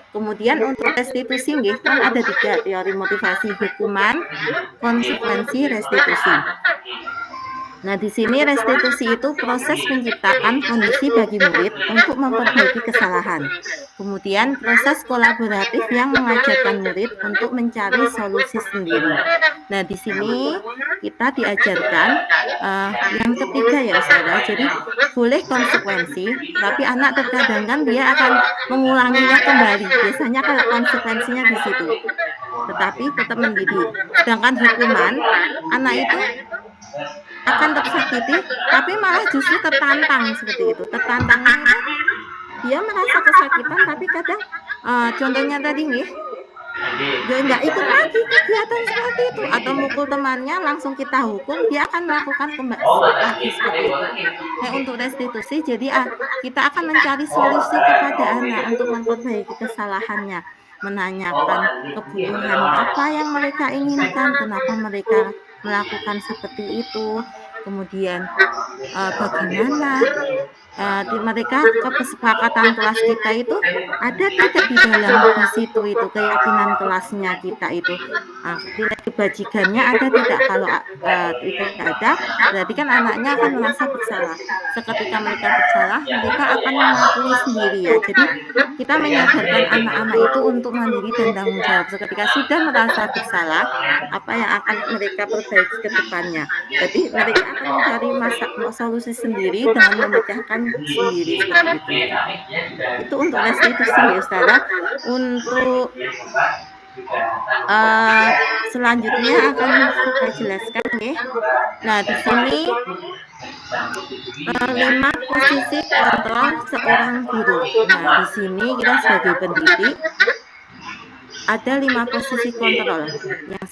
Kemudian untuk restitusi kan ada 3 teori motivasi: hukuman, konsekuensi, restitusi. Nah, di sini restitusi itu proses menciptakan kondisi bagi murid untuk memperbaiki kesalahan. Kemudian proses kolaboratif yang mengajarkan murid untuk mencari solusi sendiri. Nah, di sini kita diajarkan yang ketiga ya Ustazah. Jadi boleh konsekuensi, tapi anak terkadang kan dia akan mengulanginya kembali. Biasanya kalau konsekuensinya di situ, tetapi tetap mendidik. Sedangkan hukuman, anak itu akan tersakiti, tapi malah justru tertantang seperti itu. Tertantangnya dia merasa kesakitan, tapi kadang contohnya tadi nih, dia nggak ikut lagi kegiatan seperti itu, atau mukul temannya langsung kita hukum, dia akan melakukan kembali lagi seperti itu. Nah, untuk restitusi, jadi kita akan mencari solusi kepada anak untuk memperbaiki kesalahannya, menanyakan kebutuhan apa yang mereka inginkan, kenapa mereka melakukan seperti itu. kemudian bagaimana mereka kesepakatan kelas kita itu ada tidak di dalam di situ itu keyakinan kelasnya kita itu nilai kebajikannya ada tidak. Kalau tidak ada, berarti kan anaknya akan merasa bersalah. Seketika mereka bersalah, mereka akan mengakui sendiri ya. Jadi kita menyadarkan anak-anak itu untuk mandiri dan tanggung jawab. Seketika sudah merasa bersalah, apa yang akan mereka perbaiki ke depannya. Jadi mereka akan mencari solusi sendiri dengan memecahkan sendiri seperti itu. Itu untuk restitusi ya Ustazah. Untuk selanjutnya akan saya jelaskan ya. Nah di sini 5 posisi kontrol seorang guru. Nah di sini kita sebagai pendidik ada 5 posisi kontrol. Yang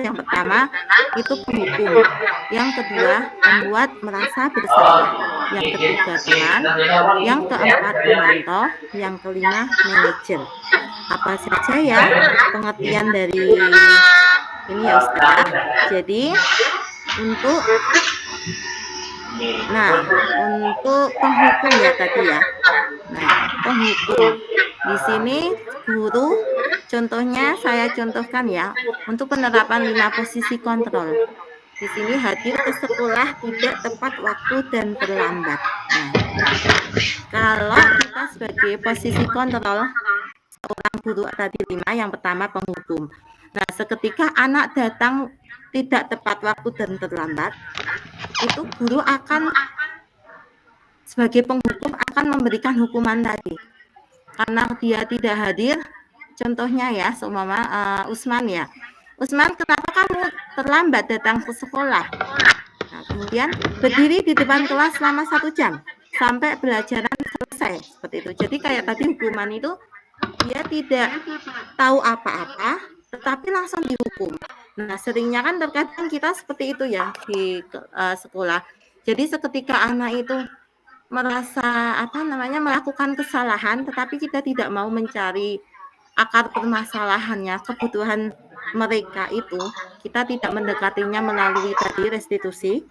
yang pertama itu penghukum, yang kedua membuat merasa bersalah, yang ketiga teman, yang keempat pemantau, yang kelima manajer. Apa saja ya pengertian dari ini ya Ustaz. Jadi untuk penghukum ya tadi ya. Nah, penghukum di sini guru, contohnya saya contohkan ya, untuk penerapan 5 posisi kontrol. Di sini hadir ke sekolah tidak tepat waktu dan terlambat. Nah, kalau kita sebagai posisi kontrol seorang guru tadi 5, yang pertama penghukum. Nah, seketika anak datang tidak tepat waktu dan terlambat, itu guru akan sebagai penghukum akan memberikan hukuman tadi. Karena dia tidak hadir, contohnya ya, seumpama Usman ya. Usman, kenapa kamu terlambat datang ke sekolah? Nah, kemudian berdiri di depan kelas selama 1 jam sampai pelajaran selesai, seperti itu. Jadi kayak tadi hukuman itu dia tidak tahu apa-apa, tetapi langsung dihukum. Nah, seringnya kan terkadang kita seperti itu ya di sekolah. Jadi seketika anak itu merasa melakukan kesalahan, tetapi kita tidak mau mencari akar permasalahannya, kebutuhan mereka itu, kita tidak mendekatinya melalui tadi restitusi.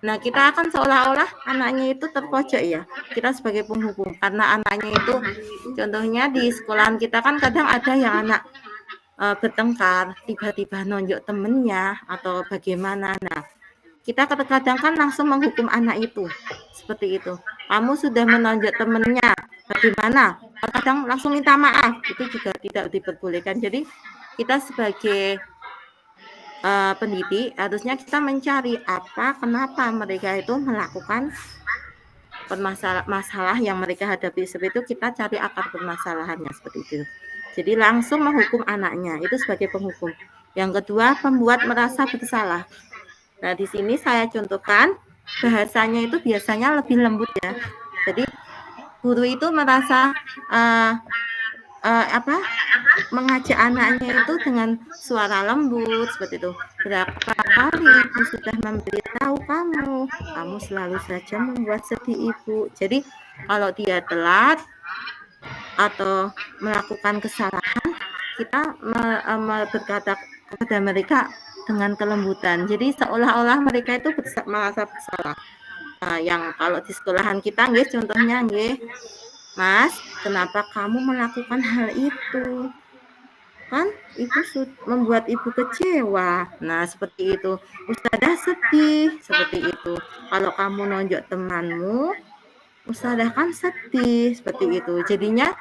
Nah, kita akan seolah-olah anaknya itu terpojok ya, kita sebagai penghukum, karena anaknya itu contohnya di sekolahan kita kan kadang ada yang anak bertengkar, tiba-tiba nonjok temennya atau bagaimana. Nah, kita kadang-kadang kan langsung menghukum anak itu seperti itu. Kamu sudah menonjok temennya, bagaimana? Kadang langsung minta maaf, itu juga tidak diperbolehkan. Jadi kita sebagai pendidik harusnya kita mencari kenapa mereka itu melakukan masalah yang mereka hadapi. Seperti itu kita cari akar permasalahannya seperti itu. Jadi langsung menghukum anaknya, itu sebagai penghukum. Yang kedua, pembuat merasa bersalah. Nah, di sini saya contohkan bahasanya itu biasanya lebih lembut ya. Jadi guru itu merasa mengajak anaknya itu dengan suara lembut seperti itu. Berapa kali ibu sudah memberitahu kamu selalu saja membuat sedih ibu. Jadi kalau dia telat atau melakukan kesalahan, kita berkata kepada mereka dengan kelembutan. Jadi seolah-olah mereka itu merasa bersalah. Yang kalau di sekolahan kita nggih, contohnya nggih, Mas, kenapa kamu melakukan hal itu? Kan ibu membuat ibu kecewa. Nah, seperti itu. Ustazah sedih, seperti itu. Kalau kamu nonjok temanmu, Ustazah kan sedih, seperti itu. Jadinya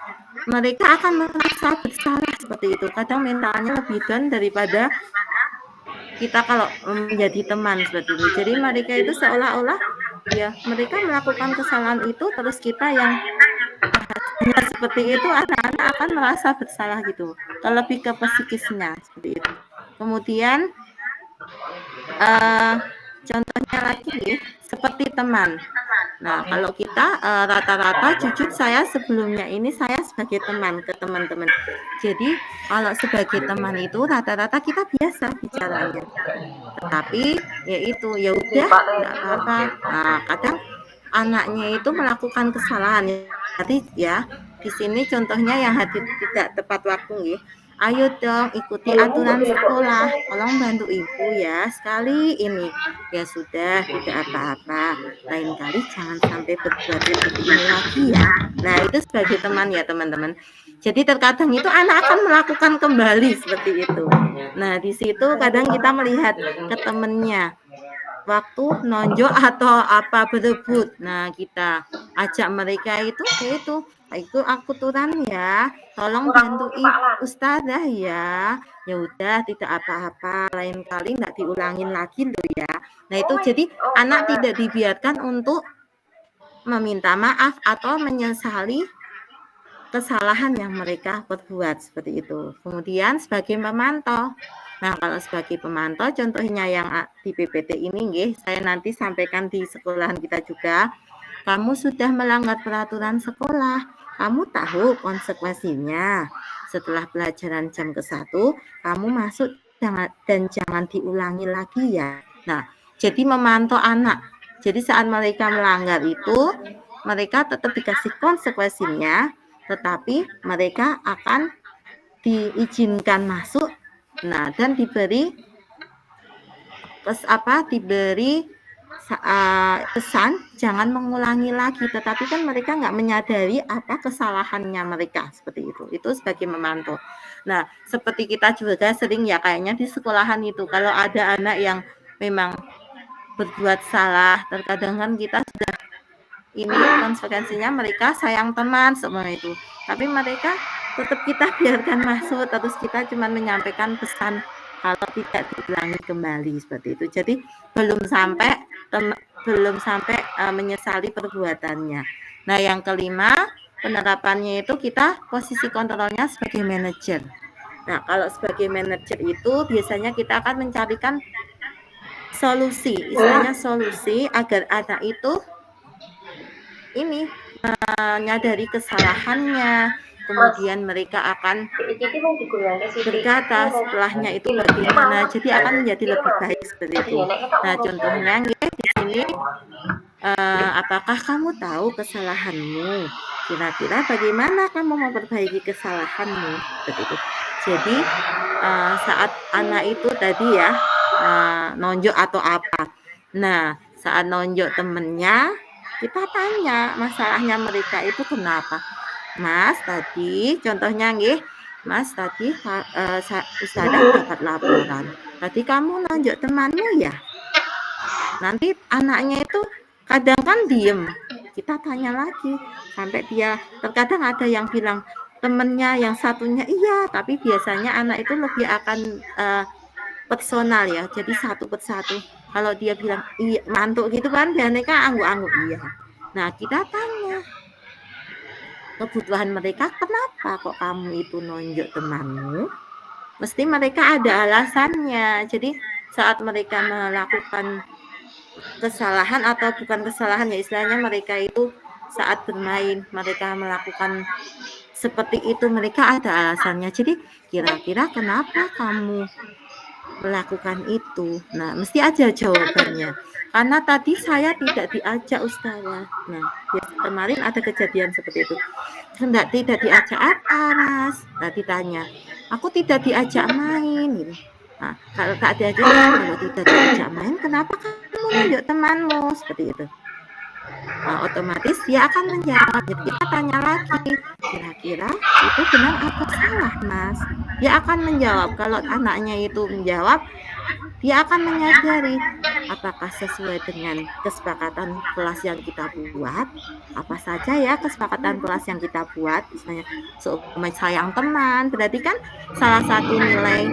mereka akan merasa bersalah seperti itu. Kadang mentalnya lebih down daripada kita kalau menjadi teman seperti itu. Jadi mereka itu seolah-olah ya mereka melakukan kesalahan itu, terus kita yang seperti itu, anak-anak akan merasa bersalah gitu. Lebih ke psikisnya seperti itu. Kemudian contohnya lagi seperti teman. Nah, kalau kita rata-rata jujur saya sebelumnya ini saya sebagai teman ke teman-teman. Jadi kalau sebagai teman itu rata-rata kita biasa bicaranya. Tetapi ya udah enggak apa-apa. Nah, kadang anaknya itu melakukan kesalahan. Jadi ya di sini contohnya yang hadir tidak tepat waktu ya. Ayo dong ikuti aturan sekolah, tolong bantu ibu ya sekali ini. Ya sudah, tidak apa-apa. Lain kali jangan sampai berbuat seperti ini lagi ya. Nah, itu sebagai teman ya teman-teman. Jadi terkadang itu anak akan melakukan kembali seperti itu. Nah, di situ kadang kita melihat ke temennya waktu nonjok atau apa berebut. Nah, kita ajak mereka itu aturan ya. Tolong bantu ustazah ya. Ya udah tidak apa-apa. Lain kali nggak diulangin lagi loh ya. Nah, itu jadi anak tidak dibiarkan untuk meminta maaf atau menyesali kesalahan yang mereka perbuat seperti itu. Kemudian sebagai pemantau. Nah, kalau sebagai pemantau contohnya yang di PPT ini nggih, saya nanti sampaikan di sekolahan kita juga. Kamu sudah melanggar peraturan sekolah. Kamu tahu konsekuensinya. Setelah pelajaran jam ke-1, kamu masuk dan jangan diulangi lagi ya. Nah, jadi memantau anak. Jadi saat mereka melanggar itu, mereka tetap dikasih konsekuensinya, tetapi mereka akan diizinkan masuk, nah dan diberi pesan jangan mengulangi lagi, tetapi kan mereka nggak menyadari apa kesalahannya mereka seperti itu sebagai memantau. Nah, seperti kita juga sering ya kayaknya di sekolahan itu kalau ada anak yang memang berbuat salah, terkadang kan kita sudah ini konsekuensinya mereka sayang teman semua itu, tapi mereka tetap kita biarkan masuk, terus kita cuma menyampaikan pesan kalau tidak diulangi kembali seperti itu. Jadi belum sampai menyesali perbuatannya. Nah, yang kelima penerapannya itu kita posisi kontrolnya sebagai manajer. Nah, kalau sebagai manajer itu biasanya kita akan mencarikan solusi, istilahnya solusi agar anak itu ini menyadari kesalahannya, kemudian mereka akan berkata setelahnya itu bagaimana, jadi akan menjadi lebih baik seperti itu. Nah, contohnya di sini, apakah kamu tahu kesalahanmu? Kira-kira bagaimana kamu memperbaiki kesalahanmu? Seperti itu. Jadi saat anak itu tadi ya nonjok atau apa. Nah, saat nonjok temennya, kita tanya masalahnya mereka itu kenapa. Mas tadi contohnya nggih, Mas tadi ustazah dapat laporan. Tadi kamu nonjok temanmu ya? Nanti anaknya itu kadang kan diem. Kita tanya lagi sampai dia terkadang ada yang bilang temennya yang satunya iya, tapi biasanya anak itu lebih akan personal ya. Jadi satu persatu. Kalau dia bilang iya mantuk gitu kan biasanya kan angguk-angguk iya. Nah, kita tanya kebutuhan mereka, kenapa kok kamu itu nonjok temanmu? Mesti mereka ada alasannya. Jadi saat mereka melakukan kesalahan atau bukan kesalahan ya istilahnya mereka itu saat bermain mereka melakukan seperti itu, mereka ada alasannya. Jadi kira-kira kenapa kamu melakukan itu? Nah, mesti aja jawabannya. Karena tadi saya tidak diajak ustazah. Nah, kemarin ada kejadian seperti itu. Tidak diajak apa, Mas? Nah, ditanya. Aku tidak diajak main gitu. Nah, kalau tidak diajak main, kenapa kamu nunjuk temanmu? Seperti itu. Nah, otomatis dia akan menjawab. Jadi kita tanya lagi, kira-kira itu benar atau salah, Mas? Dia akan menjawab. Kalau anaknya itu menjawab, dia akan menyadari apakah sesuai dengan kesepakatan kelas yang kita buat, apa saja ya kesepakatan kelas yang kita buat, misalnya sayang teman, berarti kan salah satu nilai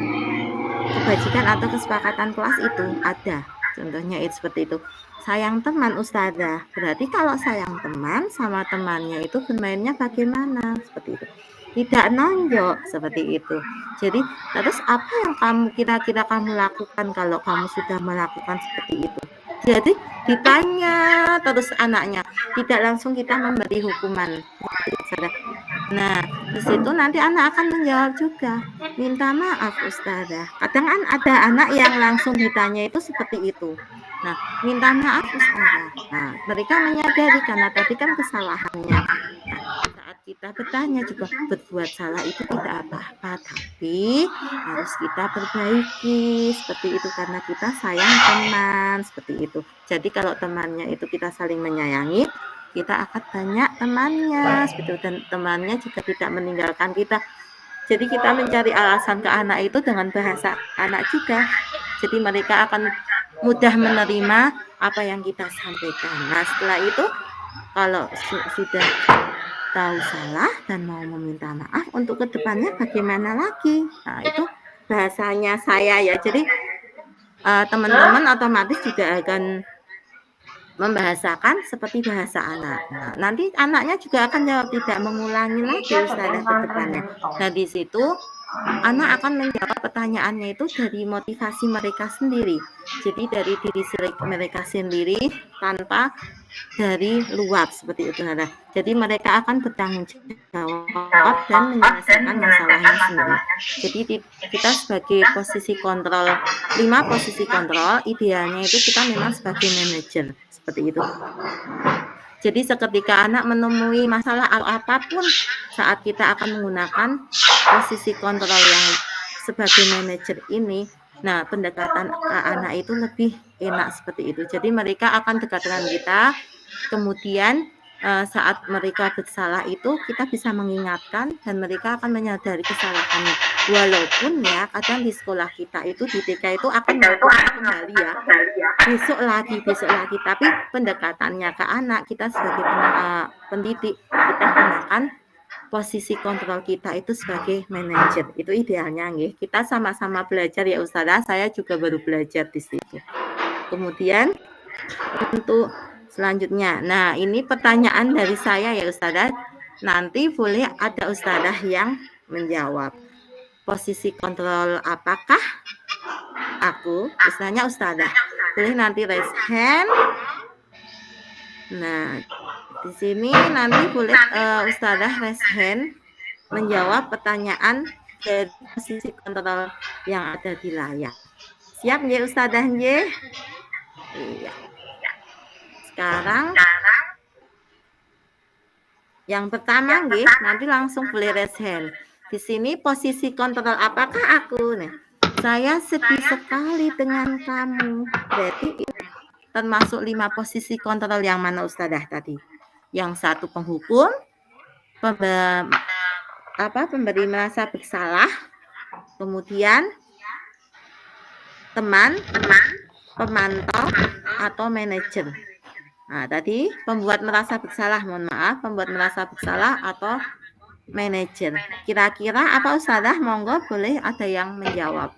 kebajikan atau kesepakatan kelas itu ada. Contohnya itu seperti itu. Sayang teman ustazah. Berarti kalau sayang teman sama temannya itu bermainnya bagaimana? Seperti itu. Tidak nonjok seperti itu. Jadi terus apa yang kamu kira-kira kamu lakukan kalau kamu sudah melakukan seperti itu? Jadi ditanya terus anaknya, tidak langsung kita memberi hukuman. Nah, di situ nanti anak akan menjawab juga, minta maaf ustazah. Kadang kan ada anak yang langsung ditanya itu seperti itu. Nah, minta maaf ustazah. Nah, mereka menyadari karena tadi kan kesalahannya. Nah, saat kita bertanya juga, berbuat salah itu tidak apa-apa, tapi harus kita perbaiki seperti itu karena kita sayang teman seperti itu. Jadi kalau temannya itu kita saling menyayangi, kita akan banyak temannya seperti itu, dan temannya juga tidak meninggalkan kita. Jadi kita mencari alasan ke anak itu dengan bahasa anak juga. Jadi mereka akan mudah menerima apa yang kita sampaikan. Nah, setelah itu kalau sudah tahu salah dan mau meminta maaf untuk kedepannya bagaimana lagi. Nah, itu bahasanya saya ya. Jadi teman-teman otomatis juga akan membahasakan seperti bahasa anak. Nah, nanti anaknya juga akan jawab, tidak mengulangi lagi Ustazah ke depannya. Nah, di situ anak akan menjawab pertanyaannya itu dari motivasi mereka sendiri. Jadi dari diri mereka sendiri tanpa dari luar seperti itu. Nah, jadi mereka akan bertanggung jawab dan menyelesaikan masalahnya sendiri. Jadi kita sebagai posisi kontrol, 5 posisi kontrol, idealnya itu kita memang sebagai manajer seperti itu. Jadi seketika anak menemui masalah apapun, saat kita akan menggunakan posisi kontrol yang sebagai manajer ini, nah pendekatan ke anak itu lebih enak seperti itu. Jadi mereka akan dekat dengan kita, kemudian saat mereka bersalah itu kita bisa mengingatkan dan mereka akan menyadari kesalahannya. Walaupun ya kadang di sekolah kita itu di TK itu akan melakukan kembali ya, besok lagi, tapi pendekatannya ke anak kita sebagai pendidik, kita gunakan posisi kontrol kita itu sebagai manajer. Itu idealnya nggih. Kita sama-sama belajar ya Ustazah, saya juga baru belajar di situ. Kemudian untuk selanjutnya, nah ini pertanyaan dari saya ya Ustazah. Nanti boleh ada Ustazah yang menjawab. Posisi kontrol apakah aku? Istilahnya Ustazah. Boleh nanti raise hand. Nah, di sini nanti boleh Ustazah raise hand menjawab pertanyaan dari posisi kontrol yang ada di layar. Siap nggih Ustazah nggih? Iya. Sekarang yang pertama nggih, nanti langsung boleh raise hand. Di sini posisi kontrol apakah aku? Nah, saya sedih sekali dengan kamu. Berarti termasuk 5 posisi kontrol yang mana Ustazah tadi? Yang satu penghukum, pemberi merasa bersalah, kemudian teman, pemantau, atau manajer. Nah, tadi pembuat merasa bersalah, mohon maaf, pembuat merasa bersalah atau manajer. Kira-kira apa Ustazah? Monggo boleh ada yang menjawab.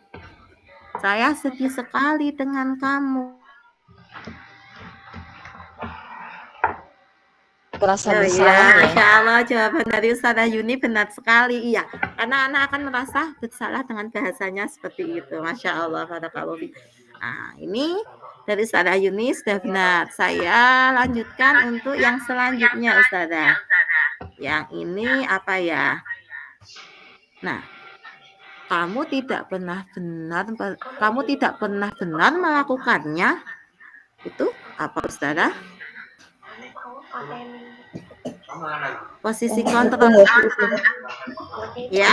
Saya sedih sekali dengan kamu. Merasa Oh bersalah iya, ya. Masya Allah, jawaban dari Ustazah Yuni benar sekali. Iya, karena anak akan merasa bersalah dengan bahasanya seperti itu. Masya Allah, barakallahu fiik. Nah, ini dari Ustazah Yuni sudah benar. Saya lanjutkan untuk yang selanjutnya Ustazah. Yang ini apa ya? Nah, kamu tidak pernah benar melakukannya. Itu apa Ustazah? Posisi kontrol ya?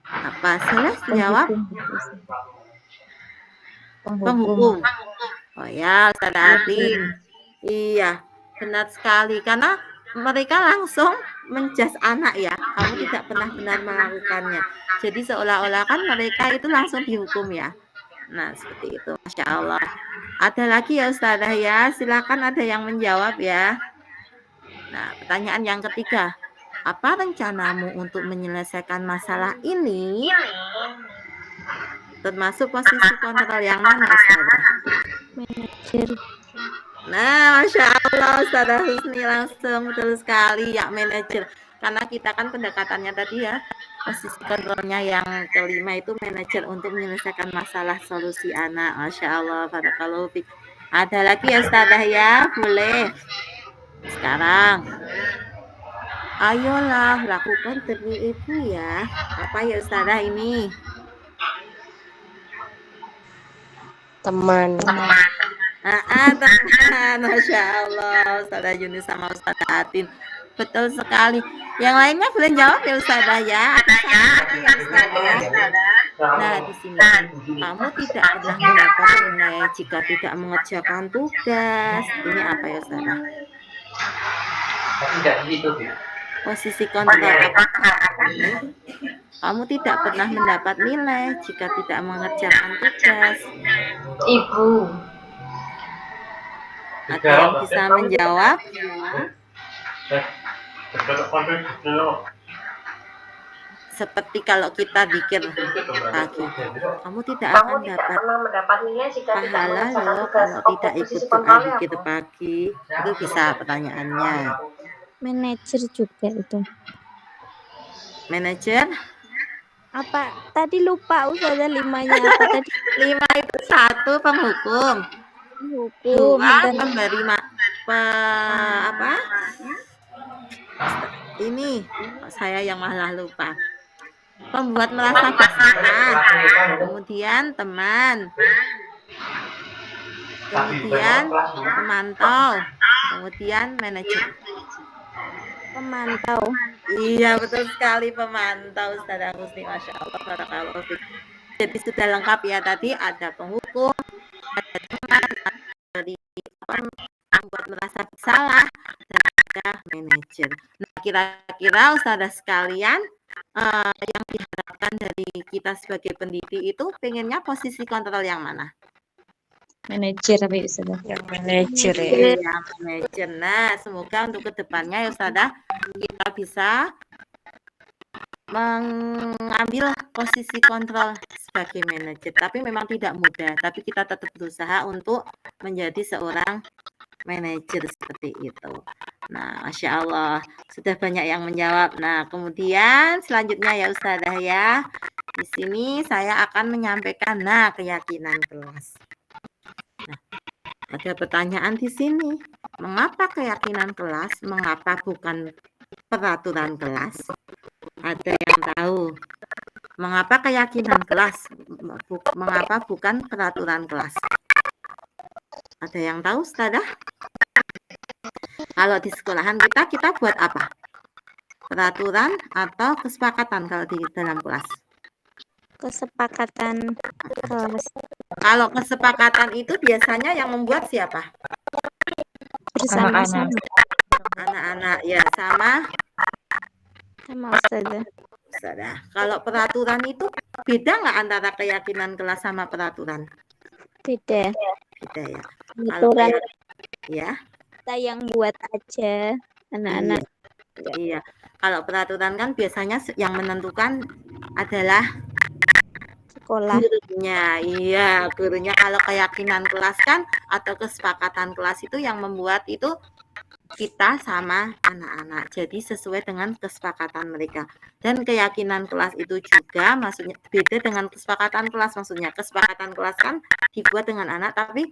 Apa salah jawab? Penghukum. Oh ya, Ustazah Atin. Iya, benar sekali karena mereka langsung menjas anak ya. Kamu tidak pernah benar melakukannya. Jadi seolah-olah kan mereka itu langsung dihukum ya. Nah, seperti itu. Masya Allah. Ada lagi ya Ustazah ya. Silakan ada yang menjawab ya. Nah, pertanyaan yang ketiga. Apa rencanamu untuk menyelesaikan masalah ini? Termasuk posisi kontrol yang mana Ustazah? Manajer. Nah, Masya Allah Ustazah Husni langsung betul sekali ya manajer. Karena kita kan pendekatannya tadi ya, posisi kontrolnya yang kelima itu manajer untuk menyelesaikan masalah solusi anak. Masya Allah, barakallahu fiik. Ada lagi ya Ustazah ya, boleh. Sekarang, ayolah lakukan demi ibu ya. Apa ya Ustazah ini? Teman. Teman, Masya Allah Ustazah Yuni sama Ustazah Atin Betul sekali. Yang lainnya boleh jawab ya Ustazah ya. Ada satu lagi ya Ustazah. Nah, di sini kamu tidak pernah mendapat nilai jika tidak mengerjakan tugas. Ini apa ya Ustazah? Posisi kontrol apa? Kamu tidak pernah mendapat nilai jika tidak mengerjakan tugas. Ibu. Ada yang bisa menjawab? Seperti kalau kita zikir pagi, kamu tidak akan dapat mendapat nilai jika pahala loh kalau tidak ikut doa zikir pagi. Itu bisa pertanyaannya. Manajer juga itu. Manajer? Apa tadi lupa Ustazah 5-nya apa tadi? 5 itu 1 penghukum, Hukum 2 dan pemberi apa? Ini saya yang malah lupa. Pembuat merasa bersalah, kemudian teman, kemudian pemantau, kemudian manajer. pemantau. Iya betul sekali, pemantau Ustazah Husni, Masya Allah, barakallahu fiik. Jadi sudah lengkap ya, tadi ada penghukum, ada teman, dari membuat merasa bersalah, dan ada manajer. Nah, kira-kira Ustazah sekalian, yang diharapkan dari kita sebagai pendidik itu pengennya posisi kontrol yang mana? Manajer apa ya Ustazah? Yang manajer ya. Iya, manajer. Nah, semoga untuk kedepannya ya Ustazah kita bisa mengambil posisi kontrol sebagai manajer. Tapi memang tidak mudah, tapi kita tetap berusaha untuk menjadi seorang manajer seperti itu. Nah, Masya Allah, sudah banyak yang menjawab. Nah, kemudian selanjutnya ya Ustazah ya, di sini saya akan menyampaikan keyakinan kelas. Nah, ada pertanyaan di sini. Mengapa keyakinan kelas? Mengapa bukan peraturan kelas? Ada yang tahu? Mengapa keyakinan kelas? Mengapa bukan peraturan kelas? Ada yang tahu, Ustazah? Kalau di sekolahan kita buat apa? Peraturan atau kesepakatan kalau di dalam kelas? Kesepakatan kelas Kalau kesepakatan itu biasanya yang membuat siapa? bersama-sama Anak-anak ya, sama Ustazah. Ustazah. Kalau peraturan itu beda nggak antara keyakinan kelas sama peraturan? Beda. Beda ya. Peraturan Ya. kita yang buat aja anak-anak. Iya. Kalau peraturan kan biasanya yang menentukan adalah Sekolah. gurunya. Iya, gurunya. Kalau keyakinan kelas kan atau kesepakatan kelas itu yang membuat itu kita sama anak-anak. Jadi sesuai dengan kesepakatan mereka. Dan keyakinan kelas itu juga maksudnya beda dengan kesepakatan kelas. Maksudnya kesepakatan kelas kan dibuat dengan anak tapi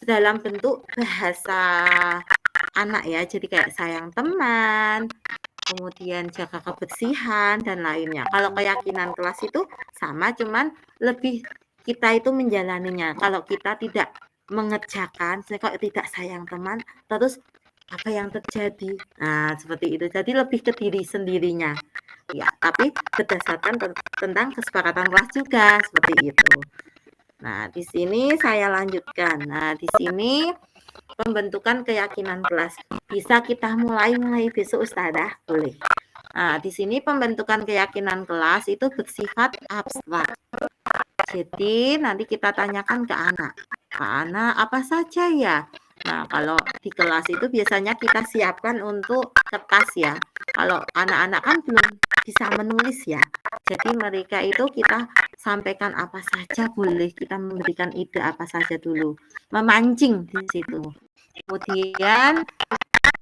dalam bentuk bahasa anak ya. Jadi kayak sayang teman, kemudian jaga kebersihan dan lainnya. Kalau keyakinan kelas itu sama, cuman lebih kita itu menjalaninya. Kalau kita tidak mengerjakan, kalau tidak sayang teman, terus apa yang terjadi? Nah, seperti itu. Jadi lebih ke diri sendirinya. Ya, tapi berdasarkan tentang kesepakatan kelas juga seperti itu. Nah, di sini saya lanjutkan. Nah, di sini pembentukan keyakinan kelas. Bisa kita mulai besok Ustazah, boleh. Nah, di sini pembentukan keyakinan kelas itu bersifat abstrak. Jadi nanti kita tanyakan ke anak. Anak apa saja ya? Nah, kalau di kelas itu biasanya kita siapkan untuk kertas ya. Kalau anak-anak kan belum bisa menulis ya. Jadi mereka itu kita sampaikan apa saja boleh. Kita memberikan ide apa saja dulu. Memancing di situ. Kemudian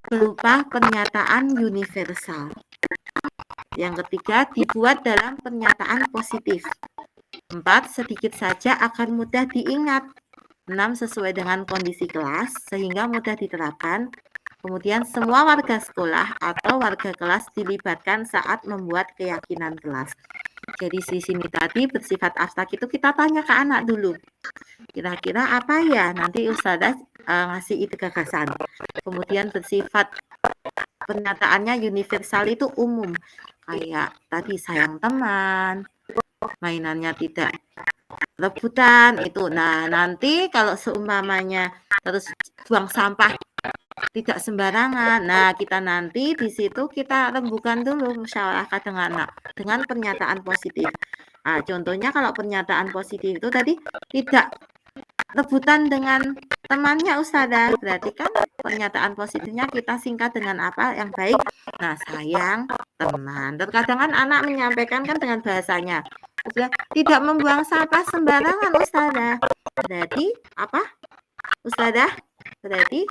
berupa pernyataan universal. Yang ketiga, dibuat dalam pernyataan positif. 4, sedikit saja akan mudah diingat. 6, sesuai dengan kondisi kelas sehingga mudah diterapkan. Kemudian semua warga sekolah atau warga kelas dilibatkan saat membuat keyakinan kelas. Jadi di sini tadi bersifat abstrak itu kita tanya ke anak dulu. Kira-kira apa ya? Nanti Ustazah ngasih ide gagasan. Kemudian bersifat pernyataannya universal itu umum. Kayak tadi sayang teman, mainannya tidak rebutan itu. Nah, nanti kalau seumpamanya terus buang sampah tidak sembarangan. Nah, kita nanti di situ kita rembukan dulu, musyawarahkan dengan anak dengan pernyataan positif. Nah, contohnya kalau pernyataan positif itu tadi tidak rebutan dengan temannya Ustazah, berarti kan pernyataan positifnya kita singkat dengan apa yang baik. Nah, sayang teman. Terkadang kan anak menyampaikan kan dengan bahasanya, sudah tidak membuang sampah sembarangan Ustazah. Berarti apa Ustazah? Berarti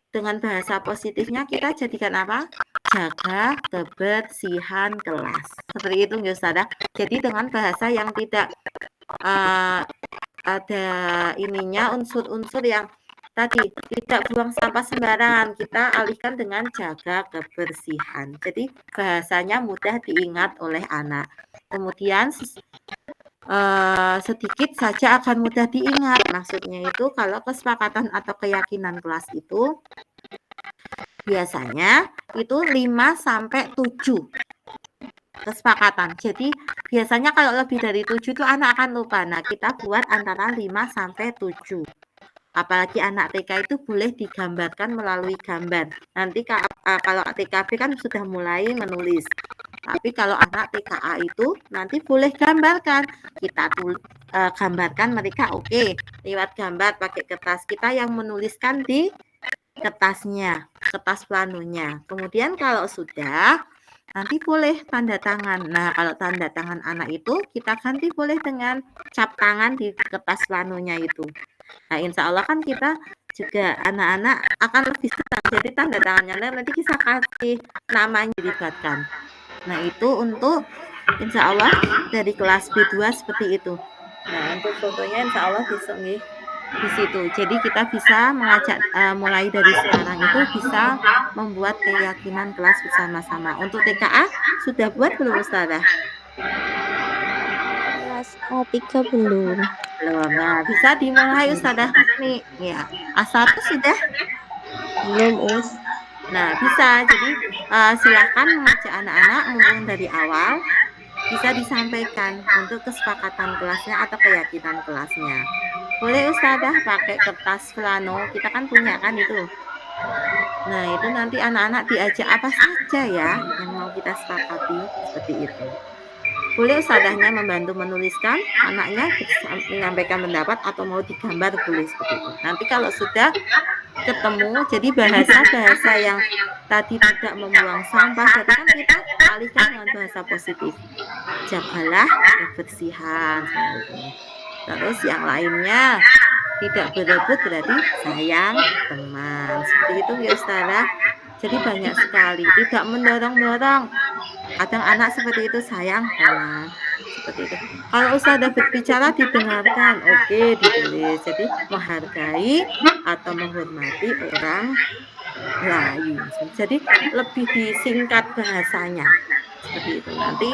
dengan bahasa positifnya kita jadikan apa? Jaga kebersihan kelas. Seperti itu ya Ustazah. Jadi dengan bahasa yang tidak ada ininya unsur-unsur yang tadi tidak buang sampah sembarangan, kita alihkan dengan jaga kebersihan. Jadi bahasanya mudah diingat oleh anak. Kemudian sedikit saja akan mudah diingat. Maksudnya itu kalau kesepakatan atau keyakinan kelas itu biasanya itu 5 sampai 7 kesepakatan. Jadi biasanya kalau lebih dari 7 itu anak akan lupa. Nah, kita buat antara 5 sampai 7. Apalagi anak TK itu boleh digambarkan melalui gambar. Nanti kalau TKB kan sudah mulai menulis. Tapi kalau anak TKA itu nanti boleh gambarkan. Kita gambarkan mereka oke. Lewat gambar pakai kertas, kita yang menuliskan di kertasnya, kertas planonya. Kemudian kalau sudah nanti boleh tanda tangan. Nah, kalau tanda tangan anak itu kita ganti boleh dengan cap tangan di kertas planonya itu. Nah, insya Allah kan kita juga anak-anak akan lebih senang. Jadi tanda tangannya nanti kita kasih namanya dilibatkan. Nah, itu untuk insya Allah dari kelas B2 seperti itu. Nah, untuk fotonya insya Allah besok nih di situ. Jadi kita bisa mengajak mulai dari sekarang itu bisa membuat keyakinan kelas bersama-sama. Untuk TKA sudah buat belum Ustazah? Kelas A3 belum. Belum. Nah, bisa dimulai Ustazah nih. Ya, A1 sudah? Belum, Us. Nah, bisa. Jadi silakan mengajak anak-anak mumpung dari awal bisa disampaikan untuk kesepakatan kelasnya atau keyakinan kelasnya. Boleh Ustazah pakai kertas plano, kita kan punya kan itu. Nah, itu nanti anak-anak diajak apa saja ya yang mau kita sepakati, seperti itu. Boleh Ustazahnya membantu menuliskan, anaknya menyampaikan pendapat atau mau digambar boleh seperti itu. Nanti kalau sudah ketemu, jadi bahasa-bahasa yang tadi tidak membuang sampah, berarti kan kita alihkan dengan bahasa positif. Jagalah kebersihan, seperti itu. Terus yang lainnya tidak berebut berarti sayang teman. Seperti itu ya Ustazah. Jadi banyak sekali, tidak mendorong-dorong. Kadang anak seperti itu sayang teman. Seperti itu. Kalau Ustazah berbicara didengarkan, oke, ditulis. Jadi menghargai atau menghormati orang lain. Jadi lebih disingkat bahasanya. Seperti itu. Nanti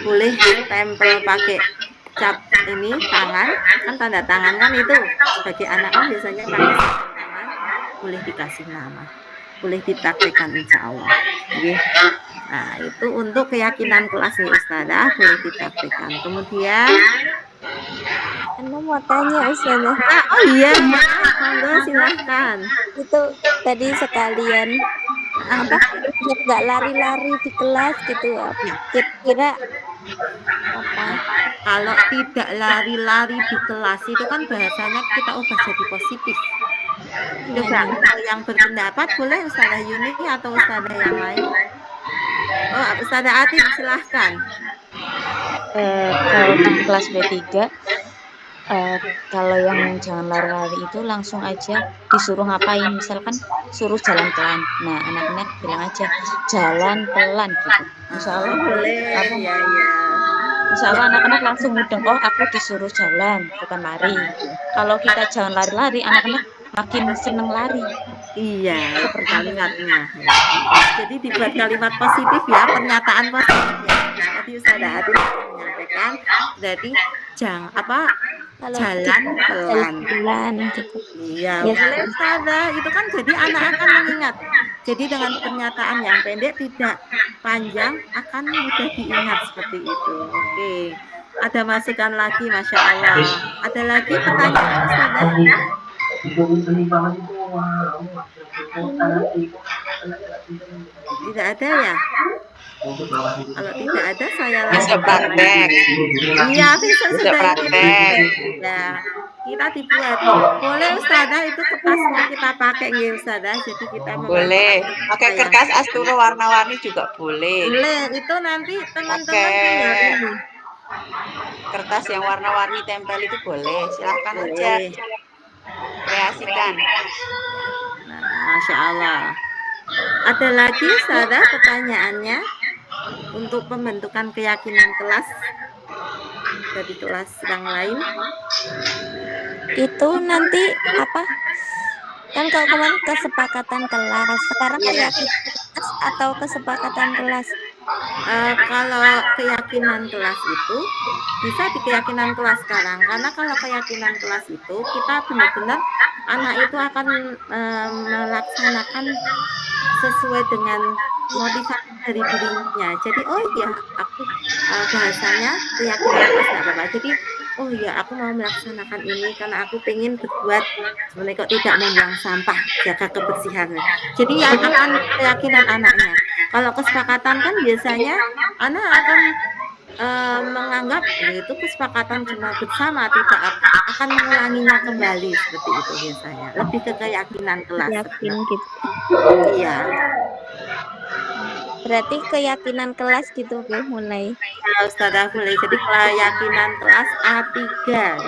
boleh tempel pakai cap ini tangan, kan tanda tangan kan itu sebagai anak kan biasanya pakai tangan, boleh dikasih nama, boleh dipraktekkan insya Allah. Oke. Nah, itu untuk keyakinan kelas nih Ustazah, boleh dipraktekkan. Kemudian Anda mau tanya Ustazah. oh iya, monggo silahkan. Itu tadi sekalian apa nggak lari-lari di kelas gitu, kira-kira apa? Kalau tidak lari-lari di kelas itu kan bahasanya kita ubah jadi positif. Coba kalau yang berpendapat boleh Ustazah Yuni atau Ustazah yang lain. Oh, Ustazah Atin silahkan. Kalau di kelas B3 kalau yang jangan lari-lari itu langsung aja disuruh ngapain, misalkan suruh jalan pelan, nah anak-anak bilang aja jalan pelan gitu. Insya Allah boleh ya. Insya Allah anak-anak langsung mudeng, oh aku disuruh jalan bukan lari. Kalau kita jangan lari-lari, anak-anak makin seneng lari. Iya, seperti kalimatnya. Jadi dibuat kalimat positif ya, pernyataan positif ya. Tadi Ustazah Atin menyampaikan, berarti jangan Kalau jalan pelan. pelan gitu. Iya, Ya. boleh Ustazah. Itu kan jadi anak akan mengingat. Jadi dengan pernyataan yang pendek tidak panjang akan mudah diingat seperti itu. Oke. Ada masukan lagi, Masya Allah. Ada lagi pertanyaan, Ustazah? Tidak ada ya? Kalau tidak ada, saya Besok lanjutkan lagi. praktek. Iya, besok Besok sudah ini praktek. praktek. Ya, kita dibuat. Boleh Ustazah, itu kertasnya kita pakai nggih Ustazah. Jadi kita Boleh. memanfaatkan Pakai yang kertas asturo warna-warni juga boleh. boleh. Itu nanti teman-teman Pakai tinggal ini. kertas yang warna-warni tempel itu boleh. Silahkan aja Boleh. kreasikan. Nah, Masya Allah. Ada lagi Ustazah pertanyaannya untuk pembentukan keyakinan kelas dari kelas yang lain? Itu nanti apa? Kan kalau kemarin kesepakatan kelas, sekarang Iya. keyakinan kelas atau kesepakatan kelas? Kalau keyakinan kelas itu bisa di keyakinan kelas sekarang, karena kalau keyakinan kelas itu kita benar-benar anak itu akan melaksanakan sesuai dengan motivasi dari dirinya. Jadi oh iya aku bahasanya keyakinan kelas nggak apa-apa. Jadi oh iya aku mau melaksanakan ini karena aku pengen berbuat sebenarnya kok tidak membuang sampah, jaga kebersihan. Jadi yang akan keyakinan anaknya. Kalau kesepakatan kan biasanya anak akan menganggap itu kesepakatan cuma bersama, tidak akan mengulanginya kembali seperti itu biasanya. Lebih ke keyakinan kelas Yakin sebenarnya. gitu. Iya. Berarti keyakinan kelas gitu oke mulai. Ya Ustazah boleh. Jadi keyakinan kelas A3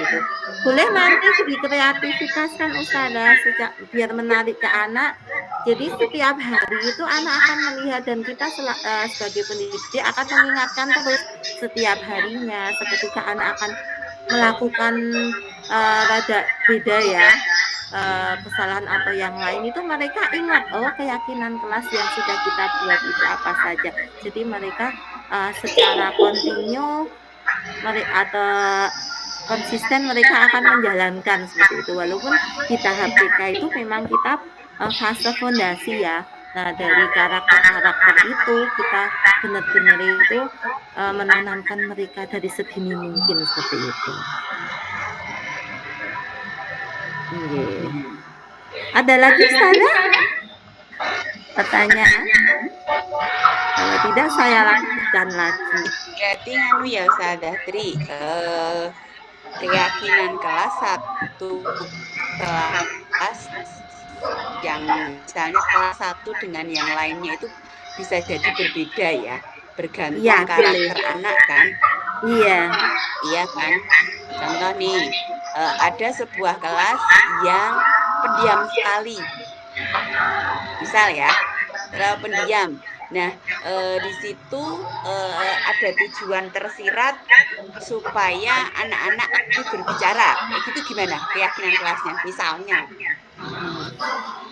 gitu. Boleh nanti dikreativitaskan Ustazah sejak biar menarik ke anak. Jadi setiap hari itu anak akan melihat dan kita sebagai pendidik akan mengingatkan terus setiap harinya. Seketika anak akan melakukan rada beda ya kesalahan atau yang lain itu mereka ingat oh keyakinan kelas yang sudah kita buat itu apa saja. Jadi mereka secara kontinu atau konsisten mereka akan menjalankan seperti itu walaupun di tahap TK itu memang kita fase fondasi ya. Nah dari karakter itu kita benar-benar itu menanamkan mereka dari sedini mungkin seperti itu. Ada lagi Ustazah? Pertanyaan? Kalau tidak saya lanjutkan lagi. Jadi anu ya Ustazah Tri, keyakinan kelas satu kelas yang misalnya kelas 1 dengan yang lainnya itu bisa jadi berbeda ya, bergantung Iya, karakter boleh. anak kan. Iya. Iya kan. Contoh nih, ada sebuah kelas yang pendiam sekali. Misal ya, terlalu pendiam. Nah, di situ ada tujuan tersirat supaya anak-anak aktif berbicara. Kayak gitu gimana keyakinan kelasnya? Misalnya.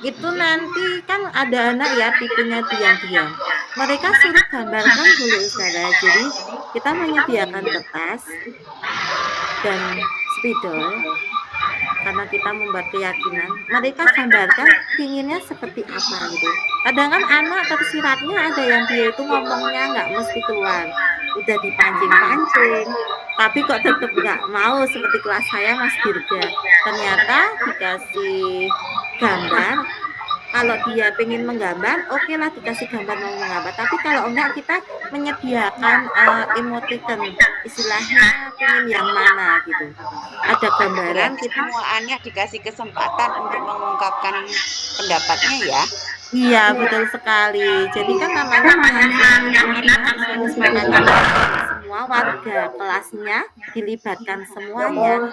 Itu nanti kan ada anak ya tipenya diam-diam. Mereka suruh gambarkan boleh Ustazah. Jadi kita menyediakan kertas dan spidol karena kita membuat keyakinan mereka gambarkan pinginnya seperti apa gitu. Kadang kan anak tersiratnya ada yang dia itu ngomongnya nggak mesti keluar, udah dipancing-pancing tapi kok tetap nggak mau seperti kelas saya Mas Dirga. Ternyata dikasih gambar, kalau dia pengen menggambar oke lah dikasih gambar mau menggambar, tapi kalau enggak kita menyediakan emoticon istilahnya pengen yang mana gitu, ada gambaran Berarti kita. semua anak dikasih kesempatan untuk mengungkapkan pendapatnya ya. Iya betul sekali. Jadi kan namanya kesepakatan semua warga kelasnya dilibatkan semuanya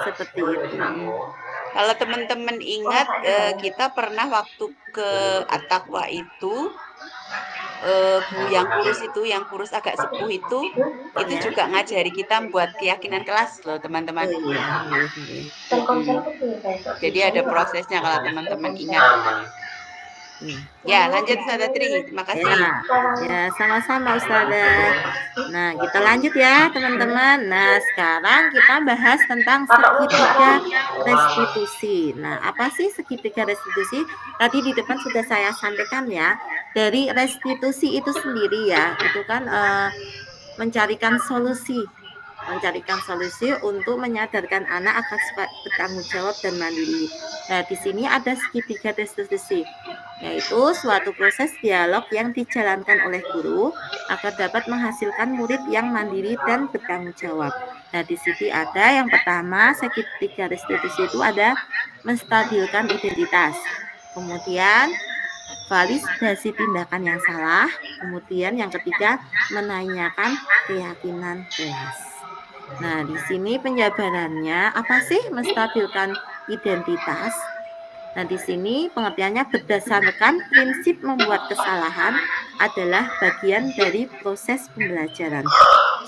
seperti itu. Kalau teman-teman ingat kita pernah waktu ke At-Taqwa itu Bu yang kurus agak sepuh itu Ya. juga ngajari kita buat keyakinan kelas loh teman-teman. Oh iya. Jadi ada prosesnya kalau teman-teman ingat. Ya, lanjut Ustazah Tri. Terima kasih. Ya, sama-sama Ustazah. Nah, kita lanjut ya teman-teman. Nah, sekarang kita bahas tentang segitiga restitusi. Nah, apa sih segitiga restitusi? Tadi di depan sudah saya sampaikan ya. Dari restitusi itu sendiri ya, itu kan mencarikan solusi untuk menyadarkan anak akan bertanggung jawab dan mandiri. Nah, di sini ada segitiga restitusi, yaitu suatu proses dialog yang dijalankan oleh guru agar dapat menghasilkan murid yang mandiri dan bertanggung jawab. Nah, di sini ada yang pertama, segitiga restitusi itu ada menstabilkan identitas, kemudian validasi tindakan yang salah, kemudian yang ketiga menanyakan keyakinan kelas. Nah, di sini penjabarannya apa sih menstabilkan identitas? Nah, di sini pengertiannya berdasarkan prinsip membuat kesalahan adalah bagian dari proses pembelajaran.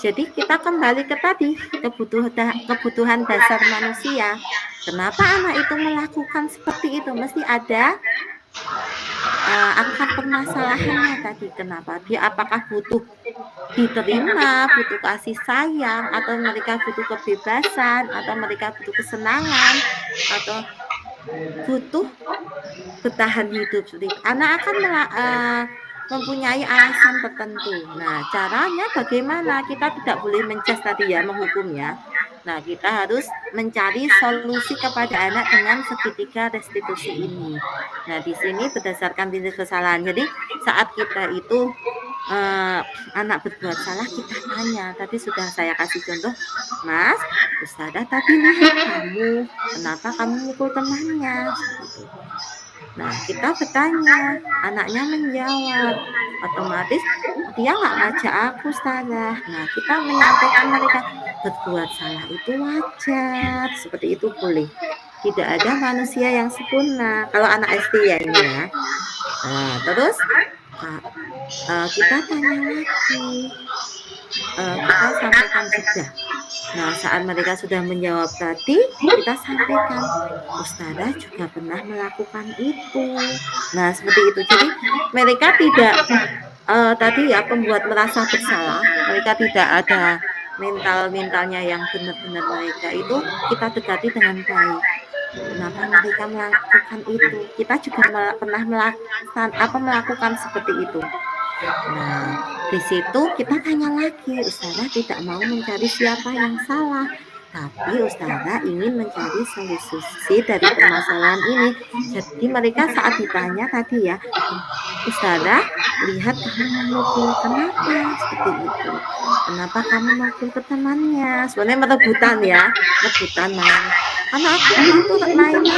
Jadi kita kembali ke tadi, kebutuhan dasar manusia. Kenapa anak itu melakukan seperti itu? Mesti ada akar permasalahannya tadi. Kenapa dia, apakah butuh diterima, butuh kasih sayang, atau mereka butuh kebebasan, atau mereka butuh kesenangan, atau butuh bertahan hidup. Anak akan mempunyai alasan tertentu. Nah, caranya bagaimana? Kita tidak boleh menjudge tadi ya, menghukum ya. Nah, kita harus mencari solusi kepada anak dengan segitiga restitusi ini. Nah, di sini berdasarkan prinsip kesalahan. Jadi, saat kita itu anak berbuat salah, kita tanya. Tadi sudah saya kasih contoh, Mas, Ustazah tadi lihat kamu, kenapa kamu mukul temannya? Gitu. Nah, kita bertanya, anaknya menjawab, otomatis dia nggak ngajak aku, Ustazah. Nah, kita menyampaikan mereka berbuat salah itu wajar, seperti itu boleh. Tidak ada manusia yang sempurna. Kalau anak SD ya ini ya. Nah, terus kita tanya lagi, kita sampaikan juga. Nah, saat mereka sudah menjawab tadi, kita sampaikan, Ustazah juga pernah melakukan itu. Nah, seperti itu. Jadi mereka tidak tadi ya pembuat merasa bersalah. Mereka tidak ada mentalnya yang benar-benar mereka itu kita dekati dengan baik. Kenapa mereka melakukan itu? Kita juga pernah melakukan seperti itu. Nah, di situ kita tanya lagi, Ustazah tidak mau mencari siapa yang salah, tapi Ustazah ingin mencari solusi dari permasalahan ini. Jadi mereka saat ditanya tadi ya, Ustazah lihat kamu memukul, kenapa seperti itu? Kenapa kamu memukul ke temannya? Sebenarnya merebutan ya, rebutan main. Karena aku itu mainanku.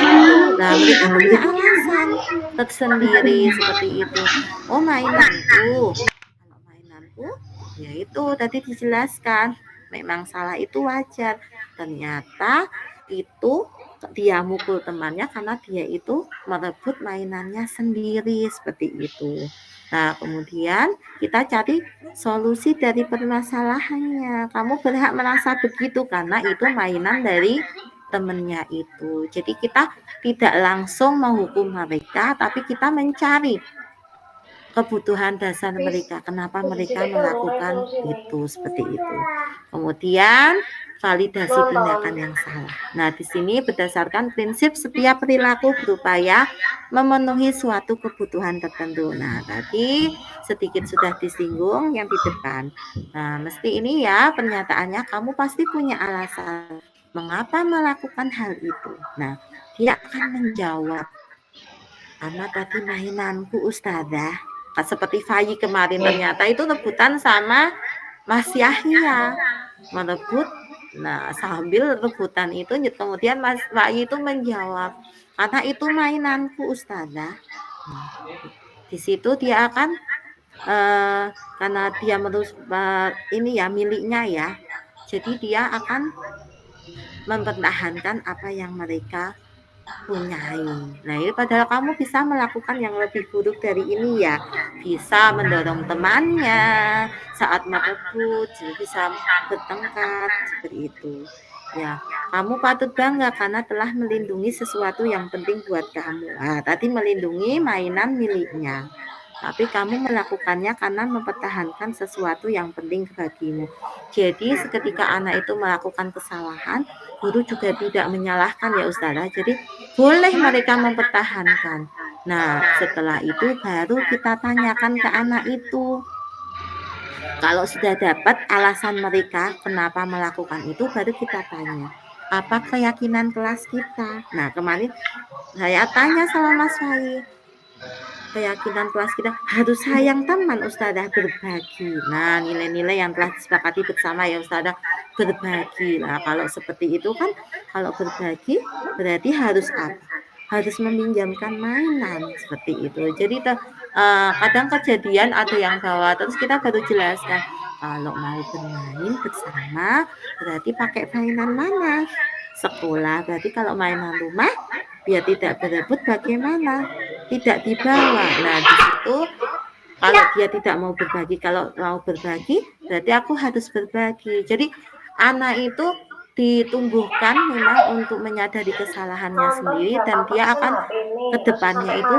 Nah, mereka punya alasan tersendiri seperti itu. Oh, mainanku. Kalau mainanku, ya itu tadi dijelaskan. Memang salah itu wajar. Ternyata itu dia mukul temannya karena dia itu merebut mainannya sendiri seperti itu. Nah, kemudian kita cari solusi dari permasalahannya. Kamu berhak merasa begitu karena itu mainan dari temennya itu. Jadi kita tidak langsung menghukum mereka, tapi kita mencari kebutuhan dasar mereka, kenapa mereka melakukan itu seperti itu. Kemudian validasi tindakan yang salah. Nah, di sini berdasarkan prinsip setiap perilaku berupaya memenuhi suatu kebutuhan tertentu. Nah, tadi sedikit sudah disinggung yang di depan. Nah, mesti ini ya pernyataannya, kamu pasti punya alasan mengapa melakukan hal itu. Nah, dia akan menjawab, karena tadi mainanku Ustazah. Seperti Fayi kemarin ternyata itu rebutan sama Mas Yahya, merebut. Nah, sambil rebutan itu kemudian Mas Fayi itu menjawab, karena itu mainanku Ustazah. Nah, di situ dia akan karena dia ini ya miliknya ya, jadi dia akan mempertahankan apa yang mereka punyai. Nah, ini padahal kamu bisa melakukan yang lebih buruk dari ini ya, bisa mendorong temannya saat merebut, jadi bisa bertengkar seperti itu. Ya, kamu patut bangga karena telah melindungi sesuatu yang penting buat kamu. Nah, tadi melindungi mainan miliknya. Tapi kamu melakukannya karena mempertahankan sesuatu yang penting bagimu. Jadi seketika anak itu melakukan kesalahan, guru juga tidak menyalahkan ya Ustazah. Jadi boleh mereka mempertahankan. Nah, setelah itu baru kita tanyakan ke anak itu. Kalau sudah dapat alasan mereka kenapa melakukan itu, baru kita tanya, apa keyakinan kelas kita? Nah, kemarin saya tanya sama Mas Fahri, keyakinan kelas kita harus sayang teman Ustazah, berbagi. Nah, nilai-nilai yang telah disepakati bersama ya Ustazah, berbagi. Nah, kalau seperti itu kan, kalau berbagi berarti harus apa? Harus meminjamkan mainan seperti itu. Jadi kadang kejadian ada yang bawa, terus kita baru jelaskan kalau mau bermain bersama berarti pakai mainan mana? Sekolah berarti kalau mainan rumah biar tidak berebut bagaimana? Tidak dibawa. Nah, di situ kalau dia tidak mau berbagi, kalau mau berbagi berarti aku harus berbagi. Jadi anak itu ditumbuhkan memang untuk menyadari kesalahannya sendiri dan dia akan kedepannya itu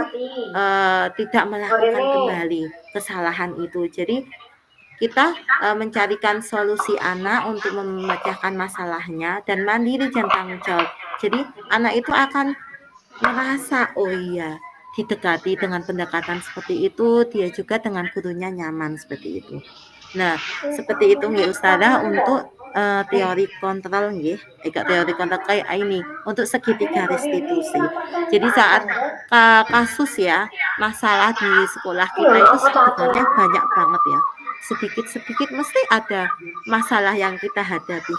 tidak melakukan kembali kesalahan itu. Jadi kita mencarikan solusi anak untuk memecahkan masalahnya dan mandiri dan tanggung jawab. Jadi anak itu akan merasa oh iya didekati dengan pendekatan seperti itu, dia juga dengan gurunya nyaman seperti itu. Nah, seperti itu nggih Ustazah untuk teori kontrol nggih. Teori kontrol kayak ini untuk segitiga restitusi. Jadi saat kasus ya, masalah di sekolah kita itu sebenarnya banyak banget ya. Sedikit-sedikit mesti ada masalah yang kita hadapi.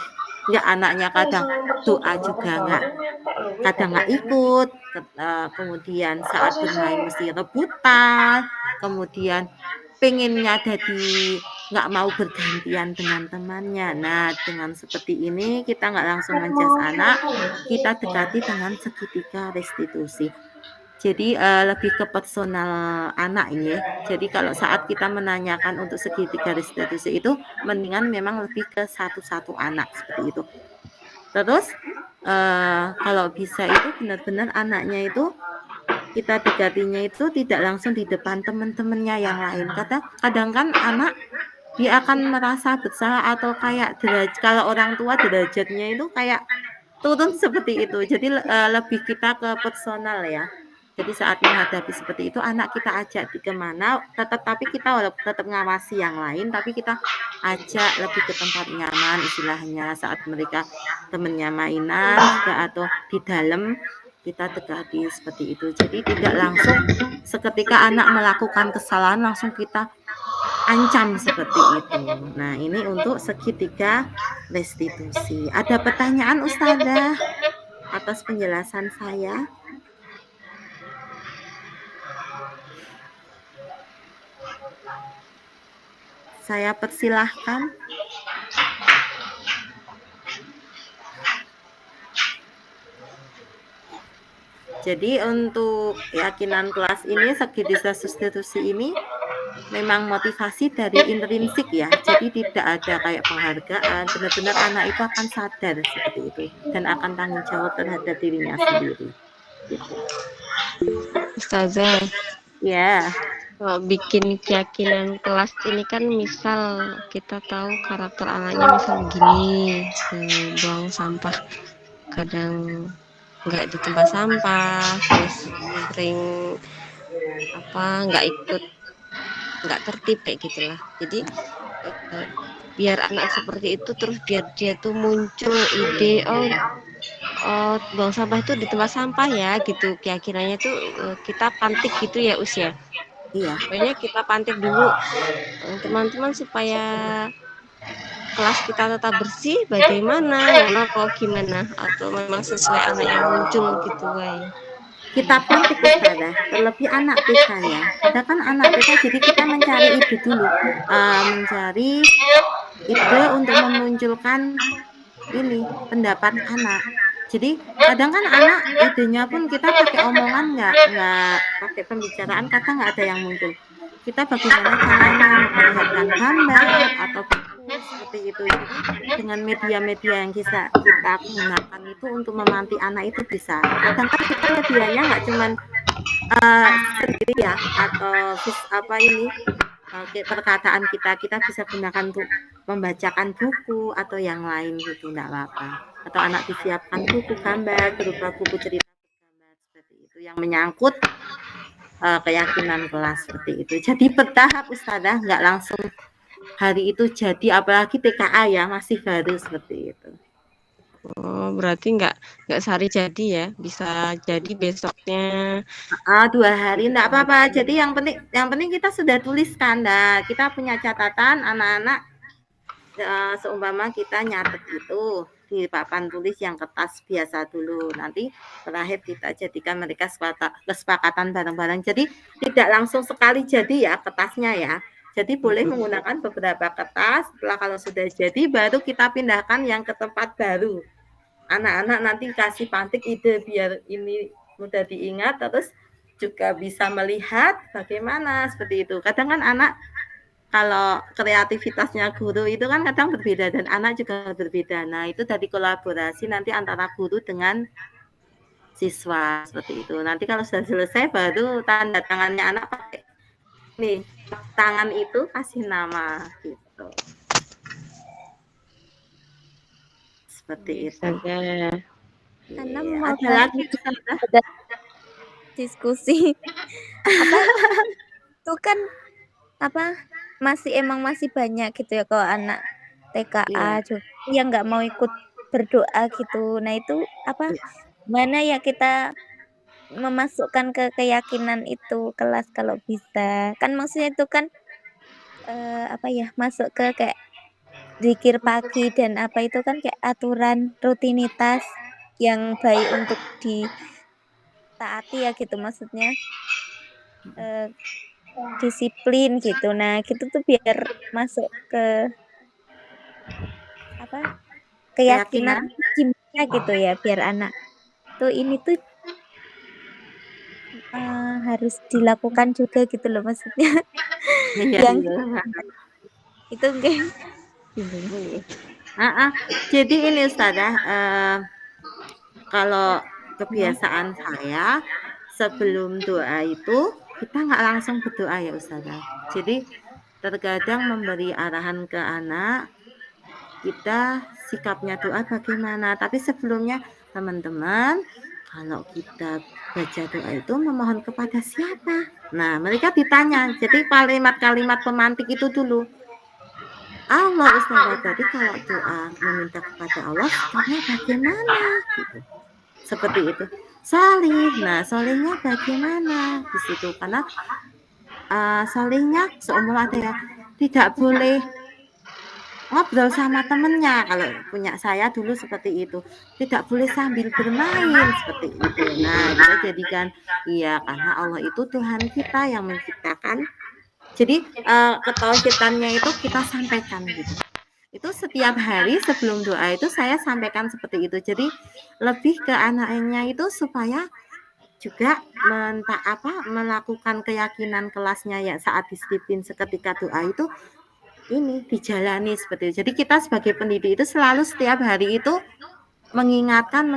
Ya anaknya kadang doa juga kadang nggak ikut, kemudian saat bermain mesti rebutan, kemudian pengennya jadi nggak mau bergantian dengan temannya. Nah, dengan seperti ini kita nggak langsung menjas anak, kita dekati dengan segitiga restitusi. Jadi lebih ke personal anak ya. Jadi kalau saat kita menanyakan untuk segitiga restitusi itu, mendingan memang lebih ke satu-satu anak seperti itu. Terus kalau bisa itu benar-benar anaknya itu kita dekatinya itu tidak langsung di depan teman-temannya yang lain. Kadang kan anak dia akan merasa bersalah atau kayak kalau orang tua derajatnya itu kayak turun seperti itu. Jadi lebih kita ke personal ya. Jadi saat menghadapi seperti itu anak kita ajak kemana, tapi kita walaupun tetap ngawasi yang lain, tapi kita ajak lebih ke tempat nyaman istilahnya saat mereka temennya mainan juga atau di dalam kita dekati seperti itu. Jadi tidak langsung seketika anak melakukan kesalahan langsung kita ancam seperti itu. Nah, ini untuk segitiga restitusi. Ada pertanyaan Ustazah atas penjelasan saya? Saya persilahkan. Jadi untuk keyakinan kelas ini segitiga restitusi ini memang motivasi dari intrinsik ya. Jadi tidak ada kayak penghargaan. Benar-benar anak itu akan sadar seperti itu dan akan tanggung jawab terhadap dirinya sendiri. Gitu. Ustazah, Ya. kalau bikin keyakinan kelas ini kan misal kita tahu karakter anaknya misal begini, buang sampah kadang nggak di tempat sampah, terus sering nggak tertib kayak gitulah. Jadi biar anak seperti itu terus biar dia tuh muncul ide buang sampah itu di tempat sampah ya gitu, keyakinannya tuh kita pantik gitu ya usia. Iya. Pokoknya kita pantik dulu teman-teman supaya kelas kita tetap bersih. Bagaimana? Kalau gimana? Atau memang sesuai anak yang muncul gitu, Wai? Kita pantik Ustazah, terlebih anak PK ya. Kadang kan anak PK jadi kita mencari ide dulu, mencari ide untuk memunculkan ini pendapat anak. Jadi kadang kan anak idenya pun kita pakai omongan nggak pakai pembicaraan, kata nggak ada yang muncul. Kita bagaimana caranya memperlihatkan gambar atau buku seperti seperti itu. Jadi dengan media-media yang kita gunakan itu untuk memanti anak itu bisa. Kadang kan kita medianya nggak cuman sendiri ya, atau perkataan kita bisa gunakan untuk membacakan buku atau yang lain gitu, nggak apa-apa. Atau anak disiapkan buku gambar berupa buku cerita gambar seperti itu yang menyangkut keyakinan kelas seperti itu. Jadi bertahap Ustazah, nggak langsung hari itu jadi, apalagi TKA ya masih baru seperti itu. Oh, berarti nggak sehari jadi ya, bisa jadi besoknya. 2 hari enggak apa-apa. Jadi yang penting kita sudah tuliskan. Nah, kita punya catatan anak-anak, seumpama kita nyatet itu di papan tulis yang kertas biasa dulu. Nanti terakhir kita jadikan mereka kesepakatan bareng-bareng. Jadi tidak langsung sekali jadi ya kertasnya ya. Jadi boleh menggunakan beberapa kertas. Setelah kalau sudah jadi baru kita pindahkan yang ke tempat baru. Anak-anak nanti kasih pantik ide biar ini mudah diingat, terus juga bisa melihat bagaimana seperti itu. Kadang kan anak kalau kreativitasnya guru itu kan kadang berbeda dan anak juga berbeda. Nah, itu dari kolaborasi nanti antara guru dengan siswa seperti itu. Nanti kalau sudah selesai baru tanda tangannya anak pakai nih, tangan itu kasih nama gitu. Seperti itu. Ana Iya, mau ada lagi Ustazah? ada diskusi apa itu kan apa emang masih banyak gitu ya kalau anak TKA Iya. juga yang nggak mau ikut berdoa gitu. Nah itu apa Iya. mana ya kita memasukkan ke keyakinan itu kelas kalau bisa. Kan maksudnya itu kan apa ya masuk ke kayak zikir pagi dan apa itu kan kayak aturan rutinitas yang baik untuk ditaati ya gitu maksudnya disiplin gitu. Nah gitu tuh biar masuk ke apa keyakinan gimana gitu ya biar anak tuh ini tuh harus dilakukan juga gitu loh maksudnya. Iya, yang iya. itu enggak Jadi ini Ustazah, kalau kebiasaan saya sebelum doa itu kita nggak langsung berdoa ya Ustazah. Jadi terkadang memberi arahan ke anak, kita sikapnya doa bagaimana. Tapi sebelumnya teman-teman, kalau kita baca doa itu memohon kepada siapa? Nah, mereka ditanya. Jadi kalimat-kalimat pemantik itu dulu. Allah Ustazah, tadi kalau doa meminta kepada Allah sikapnya bagaimana gitu. Seperti itu. Solih. Nah, solihnya bagaimana di situ? Karena solihnya seumur ada ya tidak boleh ngobrol sama temennya. Kalau punya saya dulu seperti itu, tidak boleh sambil bermain seperti itu. Nah, kita jadikan iya, karena Allah itu Tuhan kita yang menciptakan. Jadi ketauhidannya itu kita sampaikan gitu. Itu setiap hari sebelum doa itu saya sampaikan seperti itu. Jadi lebih ke anaknya itu supaya juga melakukan keyakinan kelasnya ya saat disiplin seketika doa itu ini dijalani seperti itu. Jadi kita sebagai pendidik itu selalu setiap hari itu mengingatkan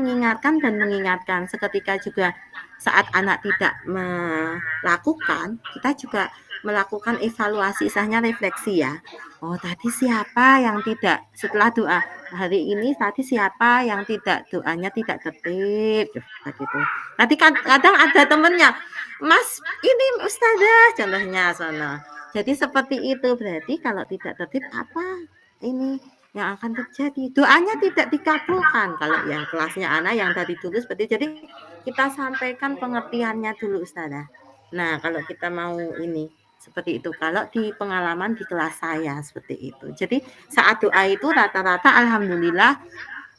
dan mengingatkan. Seketika juga saat anak tidak melakukan, kita juga melakukan evaluasi, istilahnya refleksi ya. Oh, tadi siapa yang tidak setelah doa hari ini, tadi siapa yang tidak doanya tidak tertib gitu. Nanti kadang ada temennya, Mas ini Ustazah contohnya sana. Jadi seperti itu, berarti kalau tidak tertib apa ini yang akan terjadi, doanya tidak dikabulkan. Kalau yang kelasnya anak yang tadi tulis seperti, jadi kita sampaikan pengertiannya dulu Ustazah. Nah, kalau kita mau ini seperti itu, kalau di pengalaman di kelas saya seperti itu. Jadi saat doa itu rata-rata alhamdulillah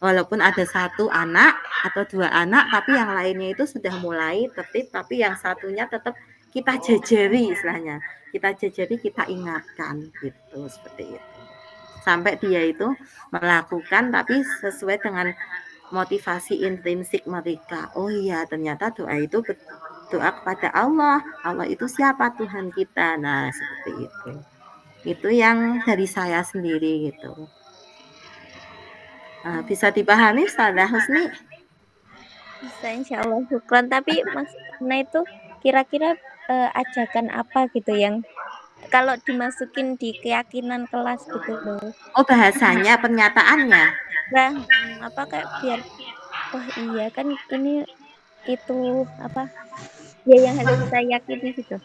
walaupun ada 1 anak atau 2 anak, tapi yang lainnya itu sudah mulai tertib, tapi yang satunya tetap kita jejeri istilahnya. Kita jejeri, kita ingatkan gitu, seperti itu. Sampai dia itu melakukan tapi sesuai dengan motivasi intrinsik mereka. Oh iya, ternyata doa itu doa kepada Allah. Allah itu siapa? Tuhan kita. Nah, seperti itu. Itu yang dari saya sendiri gitu. Bisa dipahami Ustazah Husni? Bisa insya Allah syukron. Tapi maksudnya itu kira-kira ajakan apa gitu yang kalau dimasukin di keyakinan kelas gitu loh. Oh, bahasanya, pernyataannya. Nah, apa kayak biar wah iya kan ini itu apa ya yang harus kita yakini gitu.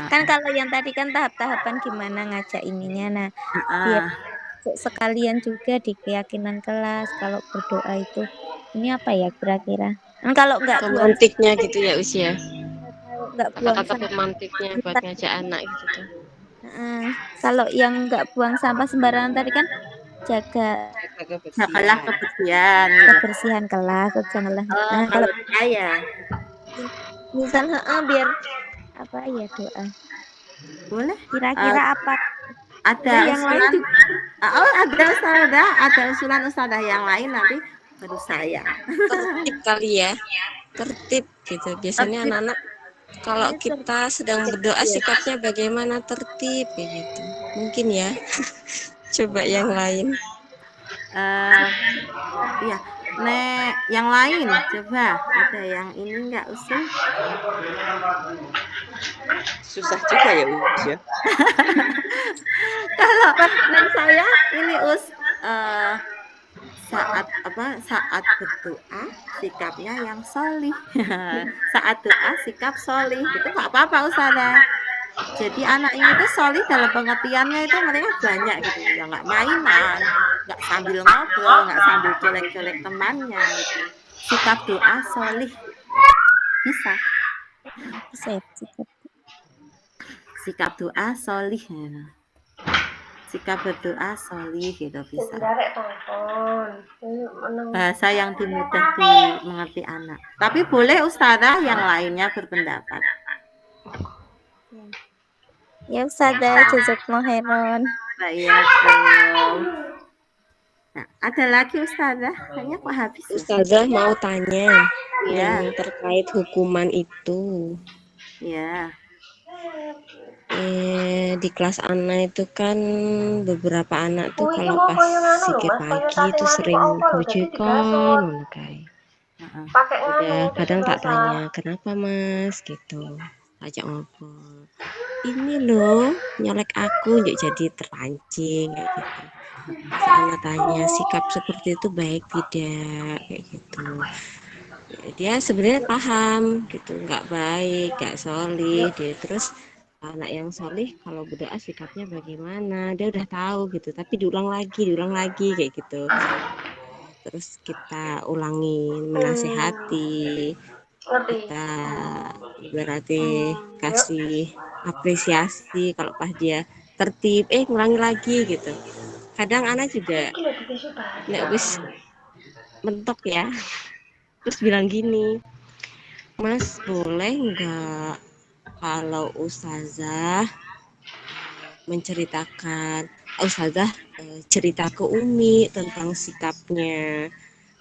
Kan kalau yang tadi kan tahap-tahapan gimana ngajak ininya. Nah, biar Heeh. sekalian juga di keyakinan kelas kalau berdoa itu ini apa ya kira-kira. Kan kalau nggak buang Pemantiknya gitu ya usia. kalau nggak buang Kata-kata sampah pemantiknya buat ngajak anak gitu tuh. kalau yang nggak buang sampah sembarangan tadi kan jaga Jaga Jagalah kebersihan. kebersihan gitu. kebersihan kelas, janganlah. Oh, Nah, kalau kalau saya misal biar apa ya doa. boleh. Kira-kira apa? Ada yang lain usulan. juga. Oh, ada usulan Ustazah yang lain nanti baru saya. Tertib kali ya. Tertib gitu. Biasanya Tertib. anak-anak kalau Ini kita sedang berdoa sikapnya bagaimana, tertib kayak gitu. Mungkin ya. Coba yang lain. Iya, yang lain coba ada yang ini nggak usul? Susah juga ya Us ya. Kalau saya ini saat berdoa sikapnya yang solih. Saat doa sikap solih itu nggak apa-apa Ustazah. Jadi anak ini tuh solih dalam pengertiannya itu mereka banyak gitu ya, nggak mainan, nggak sambil ngobrol, nggak sambil colek-colek temannya gitu. Sikap doa solih bisa. Sikap doa solih ya. Sikap berdoa solih gitu bisa. Bahasa yang mudah dimengerti anak. Tapi boleh Ustazah yang lainnya berpendapat. Ya Ustazah, jazakumullah khairan. Baik. Nah, ada lagi Ustazah? Kayaknya kok habis. Ustazah mau tanya ya. yang terkait hukuman itu. Ya. Di kelas Ana itu kan beberapa anak tuh kalau pas sikir pagi itu sering bojokan kayak. Udah kadang tak tanya kenapa Mas gitu, ajak ngobrol. Ini loh nyolek aku jadi terpancing kayak gitu. Pas Ana tanya sikap seperti itu baik tidak kayak gitu. Dia sebenarnya paham gitu, nggak baik, nggak solih. Dia terus anak yang solih kalau berdoa sikapnya bagaimana dia udah tahu gitu, tapi diulang lagi kayak gitu. Terus kita ulangin, menasehati, kita berarti kasih apresiasi kalau pas dia tertib, ngulangi lagi gitu. Kadang anak juga nek wis mentok ya, terus bilang gini, Mas boleh nggak kalau Ustazah menceritakan Ustazah cerita ke Umi tentang sikapnya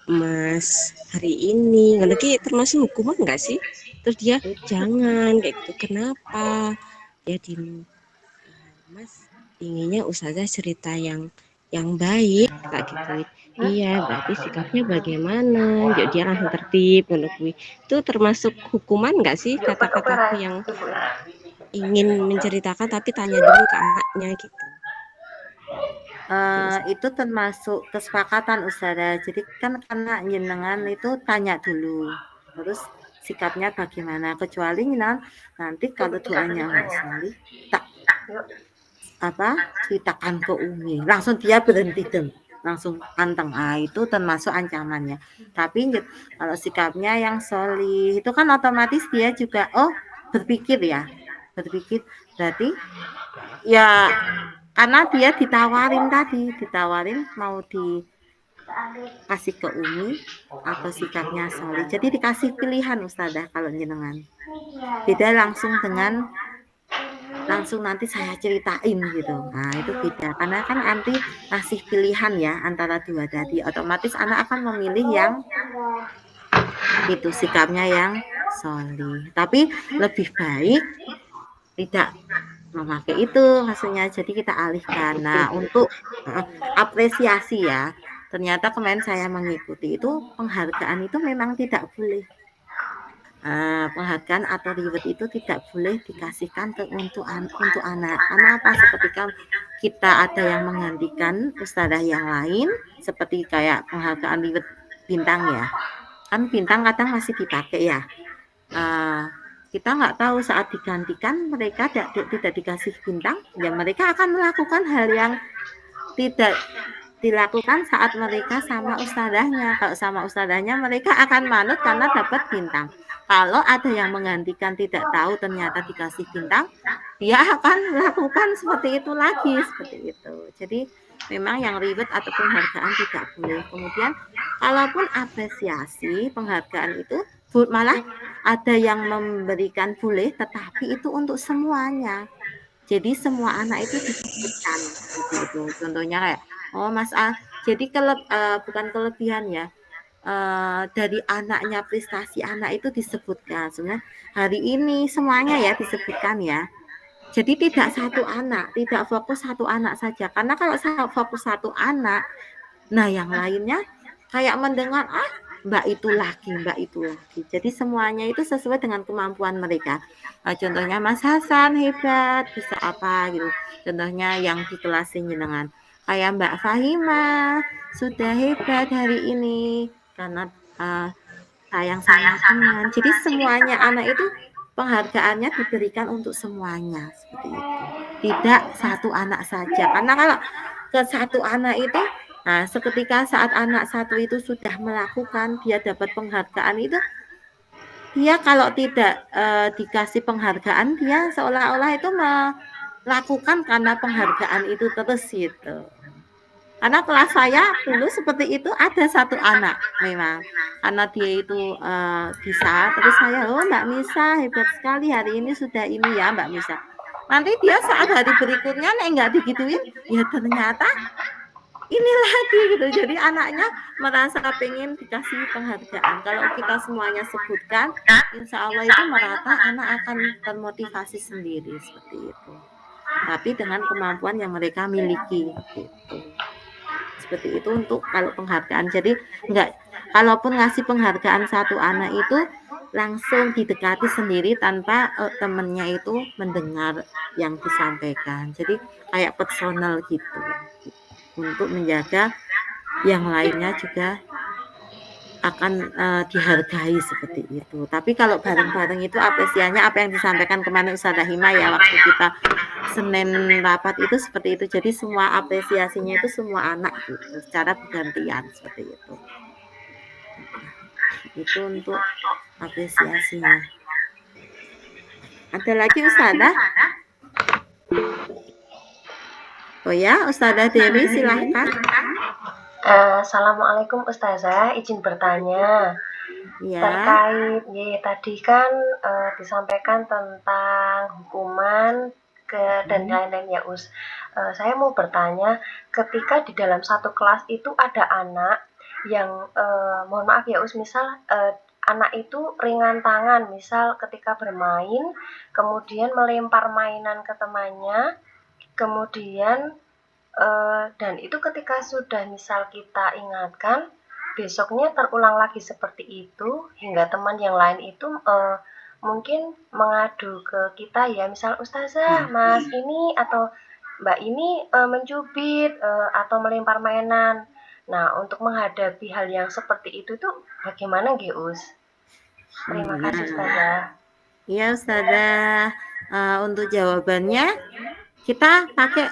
Mas hari ini, lagi termasuk hukuman nggak sih? Terus dia jangan kayak gitu, kenapa? Dia Mas inginnya Ustazah cerita yang baik tak gitu. Iya, berarti sikapnya bagaimana? Jadi dia langsung tertib, menurut itu termasuk hukuman nggak sih kata-kataku yang ingin menceritakan tapi tanya dulu ke anaknya gitu. Itu termasuk kesepakatan Ustazah. Jadi kan karena jenengan itu tanya dulu, terus sikapnya bagaimana. Kecuali nanti kalau doanya nggak solih, tak ceritakan ke Umi, langsung dia berhenti langsung anteng. Itu termasuk ancamannya. Tapi kalau sikapnya yang solih itu kan otomatis dia juga berpikir berarti ya karena dia ditawarin mau dikasih ke Umi atau sikapnya solih, jadi dikasih pilihan Ustazah. Kalau jenengan beda langsung nanti saya ceritain gitu, itu beda karena kan nanti kasih pilihan ya antara dua tadi, otomatis anak akan memilih yang itu sikapnya yang solih. Tapi lebih baik tidak memakai itu maksudnya, jadi kita alihkan. Nah, untuk apresiasi ya, ternyata kemarin saya mengikuti itu penghargaan itu memang tidak boleh. Penghargaan atau reward itu tidak boleh dikasihkan untuk anak. Karena apa? Seketika kita ada yang menggantikan ustadzah yang lain, seperti kayak penghargaan reward bintang ya. Kan bintang kadang masih dipakai ya. Kita nggak tahu saat digantikan mereka tidak dikasih bintang, ya mereka akan melakukan hal yang tidak dilakukan saat mereka sama ustadzahnya. Kalau sama ustadzahnya mereka akan manut karena dapat bintang. Kalau ada yang menggantikan tidak tahu ternyata dikasih bintang, dia akan melakukan seperti itu lagi, seperti itu. Jadi memang yang reward atau penghargaan tidak boleh. Kemudian kalaupun apresiasi penghargaan itu malah ada yang memberikan boleh, tetapi itu untuk semuanya. Jadi semua anak itu disebutkan gitu. Contohnya kayak Mas A. Jadi bukan kelebihan ya. Dari anaknya, prestasi anak itu disebutkan. Sebenarnya hari ini semuanya ya disebutkan ya. Jadi tidak satu anak, tidak fokus satu anak saja. Karena kalau fokus satu anak, nah yang lainnya kayak mendengar mbak itu lagi. Jadi semuanya itu sesuai dengan kemampuan mereka. Contohnya Mas Hasan hebat, bisa apa gitu. Contohnya yang di kelas jenengan. Kayak Mbak Fahima sudah hebat hari ini karena sayang sama teman. Jadi semuanya anak itu penghargaannya diberikan untuk semuanya seperti itu. Tidak satu anak saja. Karena kalau ke satu anak itu, seketika saat anak satu itu sudah melakukan, dia dapat penghargaan itu, dia kalau tidak dikasih penghargaan, dia seolah-olah itu melakukan karena penghargaan itu terus gitu. Karena kelas saya dulu seperti itu ada satu anak memang karena dia itu bisa, terus saya Mbak Misa hebat sekali hari ini sudah ini ya Mbak Misa. Nanti dia saat hari berikutnya nggak digituin, ya ternyata ini lagi gitu. Jadi anaknya merasa pengen dikasih penghargaan. Kalau kita semuanya sebutkan, insya Allah itu merata anak akan termotivasi sendiri seperti itu. Tapi dengan kemampuan yang mereka miliki gitu. Seperti itu untuk kalau penghargaan. Jadi kalaupun ngasih penghargaan satu anak itu langsung didekati sendiri tanpa temennya itu mendengar yang disampaikan. Jadi kayak personal gitu untuk menjaga yang lainnya juga akan dihargai seperti itu. Tapi kalau bareng-bareng itu apresiasinya apa yang disampaikan kemarin Ustadzah Hima ya waktu kita Senin rapat itu seperti itu. Jadi semua apresiasinya itu semua anak gitu, secara bergantian seperti itu. Itu untuk apresiasinya. Ada lagi Ustadzah? Oh ya, Ustadzah Dewi silahkan. Assalamualaikum Ustazah, izin bertanya terkait tadi kan disampaikan tentang hukuman dan lain-lain ya Us. Saya mau bertanya, ketika di dalam satu kelas itu ada anak yang mohon maaf ya Us, misal anak itu ringan tangan, misal ketika bermain kemudian melempar mainan ke temannya, kemudian dan itu ketika sudah misal kita ingatkan, besoknya terulang lagi seperti itu hingga teman yang lain itu mungkin mengadu ke kita ya, misal Ustazah, Mas ini atau Mbak ini mencubit atau melempar mainan. Nah, untuk menghadapi hal yang seperti itu tuh bagaimana Geus? Terima kasih Ustazah. Iya Ustazah, untuk jawabannya kita pakai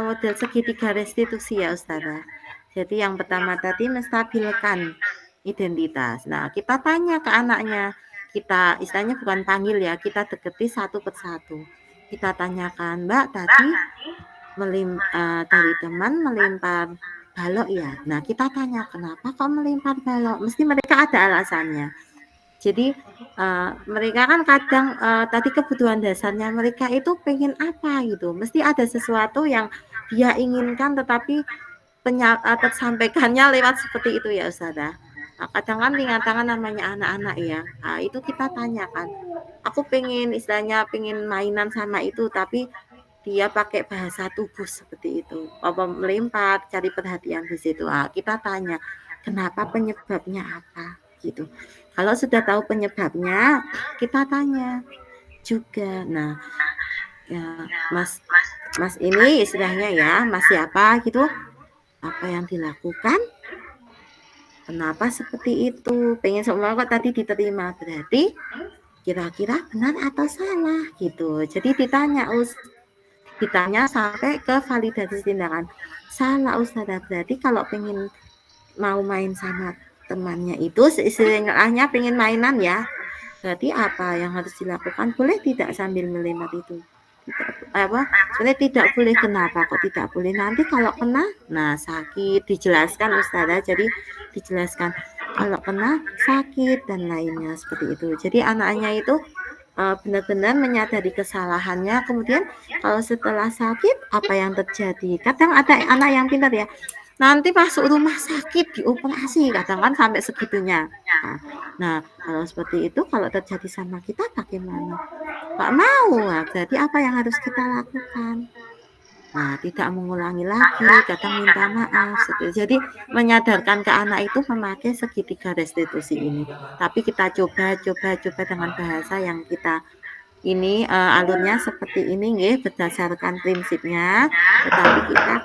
model segitiga restitusi ya Ustazah. Jadi yang pertama tadi menstabilkan identitas. Nah kita tanya ke anaknya, kita istilahnya bukan panggil ya, kita deketi satu persatu. Kita tanyakan, Mbak tadi dari teman melempar balok ya. Nah kita tanya kenapa kok melempar balok? Mesti mereka ada alasannya. Jadi mereka kan kadang tadi kebutuhan dasarnya mereka itu pengen apa gitu. Mesti ada sesuatu yang dia inginkan tetapi tersampaikannya lewat seperti itu ya Ustazah. Kadang kan ringan namanya anak-anak ya. Itu kita tanyakan. Aku pengen istilahnya pengen mainan sama itu tapi dia pakai bahasa tubuh seperti itu, apa melempar, cari perhatian di situ. Kita tanya, kenapa, penyebabnya apa, gitu. Kalau sudah tahu penyebabnya, kita tanya juga. Nah, ya, Mas ini istilahnya ya, Mas siapa gitu, apa yang dilakukan, kenapa seperti itu, pengen semua kok tadi diterima, berarti kira-kira benar atau salah gitu. Jadi ditanya sampai ke validasi tindakan. Salah Ustazah, berarti kalau pengen mau main sama temannya itu istilahnya pengen mainan ya, berarti apa yang harus dilakukan? Boleh tidak sambil melempar itu? Sebenarnya tidak boleh. Kenapa kok tidak boleh? Nanti kalau kena, nah sakit, dijelaskan Ustazah. Jadi dijelaskan kalau kena sakit dan lainnya seperti itu. Jadi anaknya itu benar-benar menyadari kesalahannya. Kemudian kalau setelah sakit apa yang terjadi? Kadang ada anak yang pintar ya, nanti masuk rumah sakit dioperasi, kadang kan sampai segitunya. Nah, kalau seperti itu, kalau terjadi sama kita bagaimana? Nggak mau, berarti apa yang harus kita lakukan? Nah, tidak mengulangi lagi, kadang minta maaf. Jadi menyadarkan ke anak itu memakai segitiga restitusi ini. Tapi kita coba dengan bahasa yang kita ini alurnya seperti ini nggih, berdasarkan prinsipnya, tetapi kita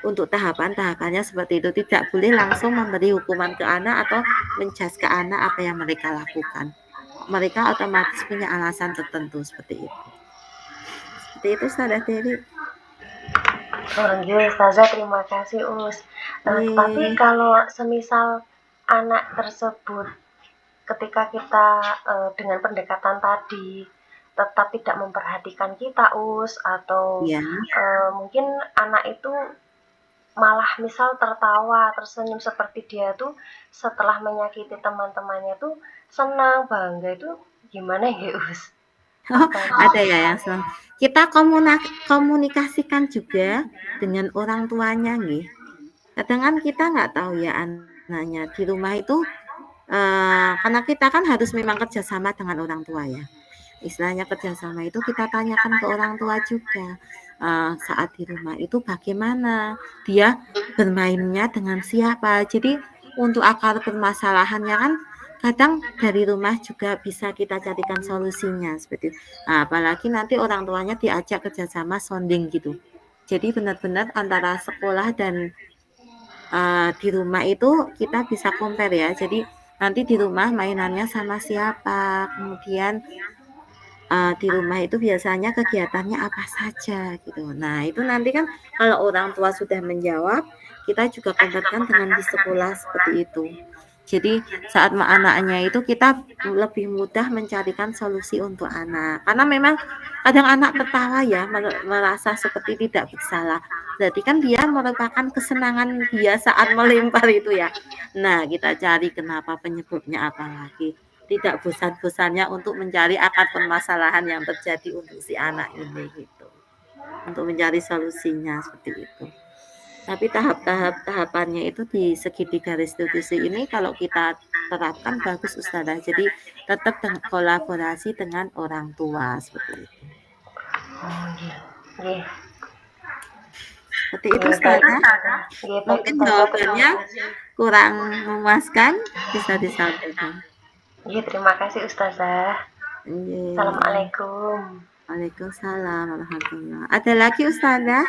untuk tahapannya seperti itu. Tidak boleh langsung memberi hukuman ke anak atau menjudge ke anak apa yang mereka lakukan. Mereka otomatis punya alasan tertentu seperti itu. Seperti itu Ustazah Dewi. Ustazah, terima kasih tapi kalau semisal anak tersebut ketika kita dengan pendekatan tadi tetap tidak memperhatikan kita atau mungkin anak itu malah misal tertawa, tersenyum seperti dia tuh setelah menyakiti teman-temannya tuh senang, bangga, itu gimana ya ada ya yang senang. Kita komunikasikan juga dengan orang tuanya nih. Kadang kan kita nggak tahu ya anaknya di rumah itu karena kita kan harus memang kerjasama dengan orang tua ya. Istilahnya kerjasama itu kita tanyakan ke orang tua juga. Saat di rumah itu bagaimana, dia bermainnya dengan siapa. Jadi untuk akar permasalahannya kan kadang dari rumah juga bisa kita carikan solusinya seperti itu. Apalagi nanti orang tuanya diajak kerjasama sounding gitu. Jadi benar-benar antara sekolah dan di rumah itu kita bisa compare ya. Jadi nanti di rumah mainannya sama siapa, kemudian di rumah itu biasanya kegiatannya apa saja gitu. Nah itu nanti kan kalau orang tua sudah menjawab, kita juga kontakkan dengan di sekolah seperti itu. Jadi saat anaknya itu kita lebih mudah mencarikan solusi untuk anak. Karena memang kadang anak tertawa ya, merasa seperti tidak bersalah. Berarti kan dia merupakan kesenangan dia saat melempar itu ya. Nah kita cari kenapa, penyebabnya apa lagi. Tidak bosan-bosannya untuk mencari akar permasalahan yang terjadi untuk si anak ini gitu. Untuk mencari solusinya seperti itu. Tapi tahapannya itu di segitiga restitusi ini kalau kita terapkan bagus Ustazah. Jadi tetap kolaborasi dengan orang tua seperti itu. Seperti itu Ustazah. Mungkin jawabannya kurang memuaskan, bisa disampaikan. Terima kasih Ustazah. Assalamualaikum. Waalaikumsalam warahmatullahi. Ada lagi Ustazah?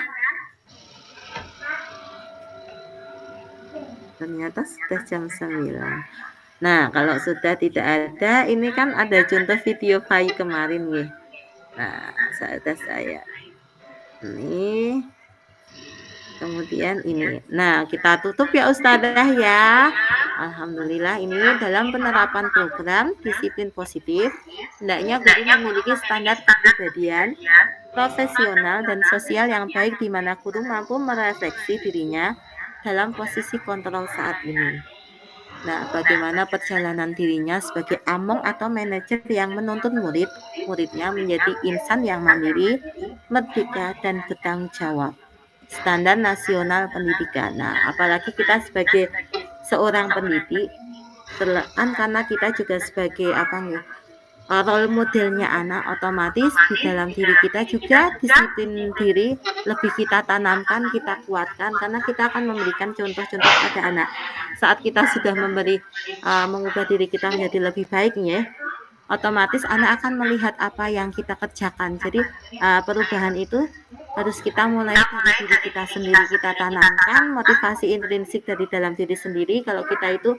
Ternyata sudah jam 9. Nah, kalau sudah tidak ada, ini kan ada contoh video bayi kemarin nih. Nah, saya. Ini. Kemudian ini. Nah, kita tutup ya Ustazah ya. Alhamdulillah ini dalam penerapan program disiplin positif, hendaknya guru memiliki standar kepribadian, profesional dan sosial yang baik di mana guru mampu merefleksi dirinya dalam posisi kontrol saat ini. Nah, bagaimana perjalanan dirinya sebagai among atau manajer yang menuntun muridnya menjadi insan yang mandiri, merdeka, dan bertanggung jawab. Standar nasional pendidikan. Nah, apalagi kita sebagai seorang pendidik, karena kita juga sebagai role modelnya anak, otomatis di dalam diri kita juga disiplin diri lebih kita tanamkan, kita kuatkan, karena kita akan memberikan contoh-contoh pada anak. Saat kita sudah mengubah diri kita menjadi lebih baik ya, otomatis anak akan melihat apa yang kita kerjakan. Jadi perubahan itu harus kita mulai dari diri kita sendiri, kita tanamkan motivasi intrinsik dari dalam diri sendiri. Kalau kita itu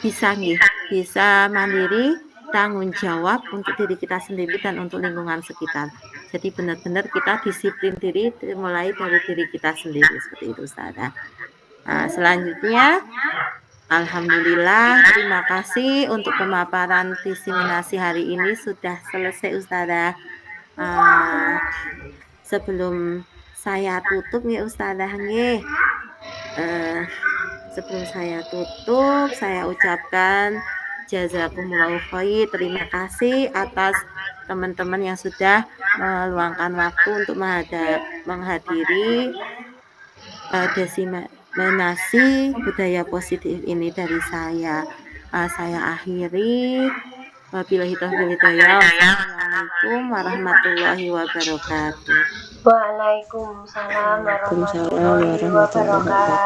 bisa mandiri, tanggung jawab untuk diri kita sendiri dan untuk lingkungan sekitar. Jadi benar-benar kita disiplin diri mulai dari diri kita sendiri, seperti itu Ustazah. Selanjutnya, alhamdulillah, terima kasih untuk pemaparan diseminasi hari ini sudah selesai Ustazah. Sebelum saya tutup ya Ustazah nggih. Sebelum saya tutup, saya ucapkan jazakumullahu khair, terima kasih atas teman-teman yang sudah meluangkan waktu untuk menghadiri diseminasi budaya positif ini dari saya. Saya akhiri. Wabillahi taufiq wal hidayah. Wassalamualaikum warahmatullahi wabarakatuh. Waalaikumsalam warahmatullahi wabarakatuh.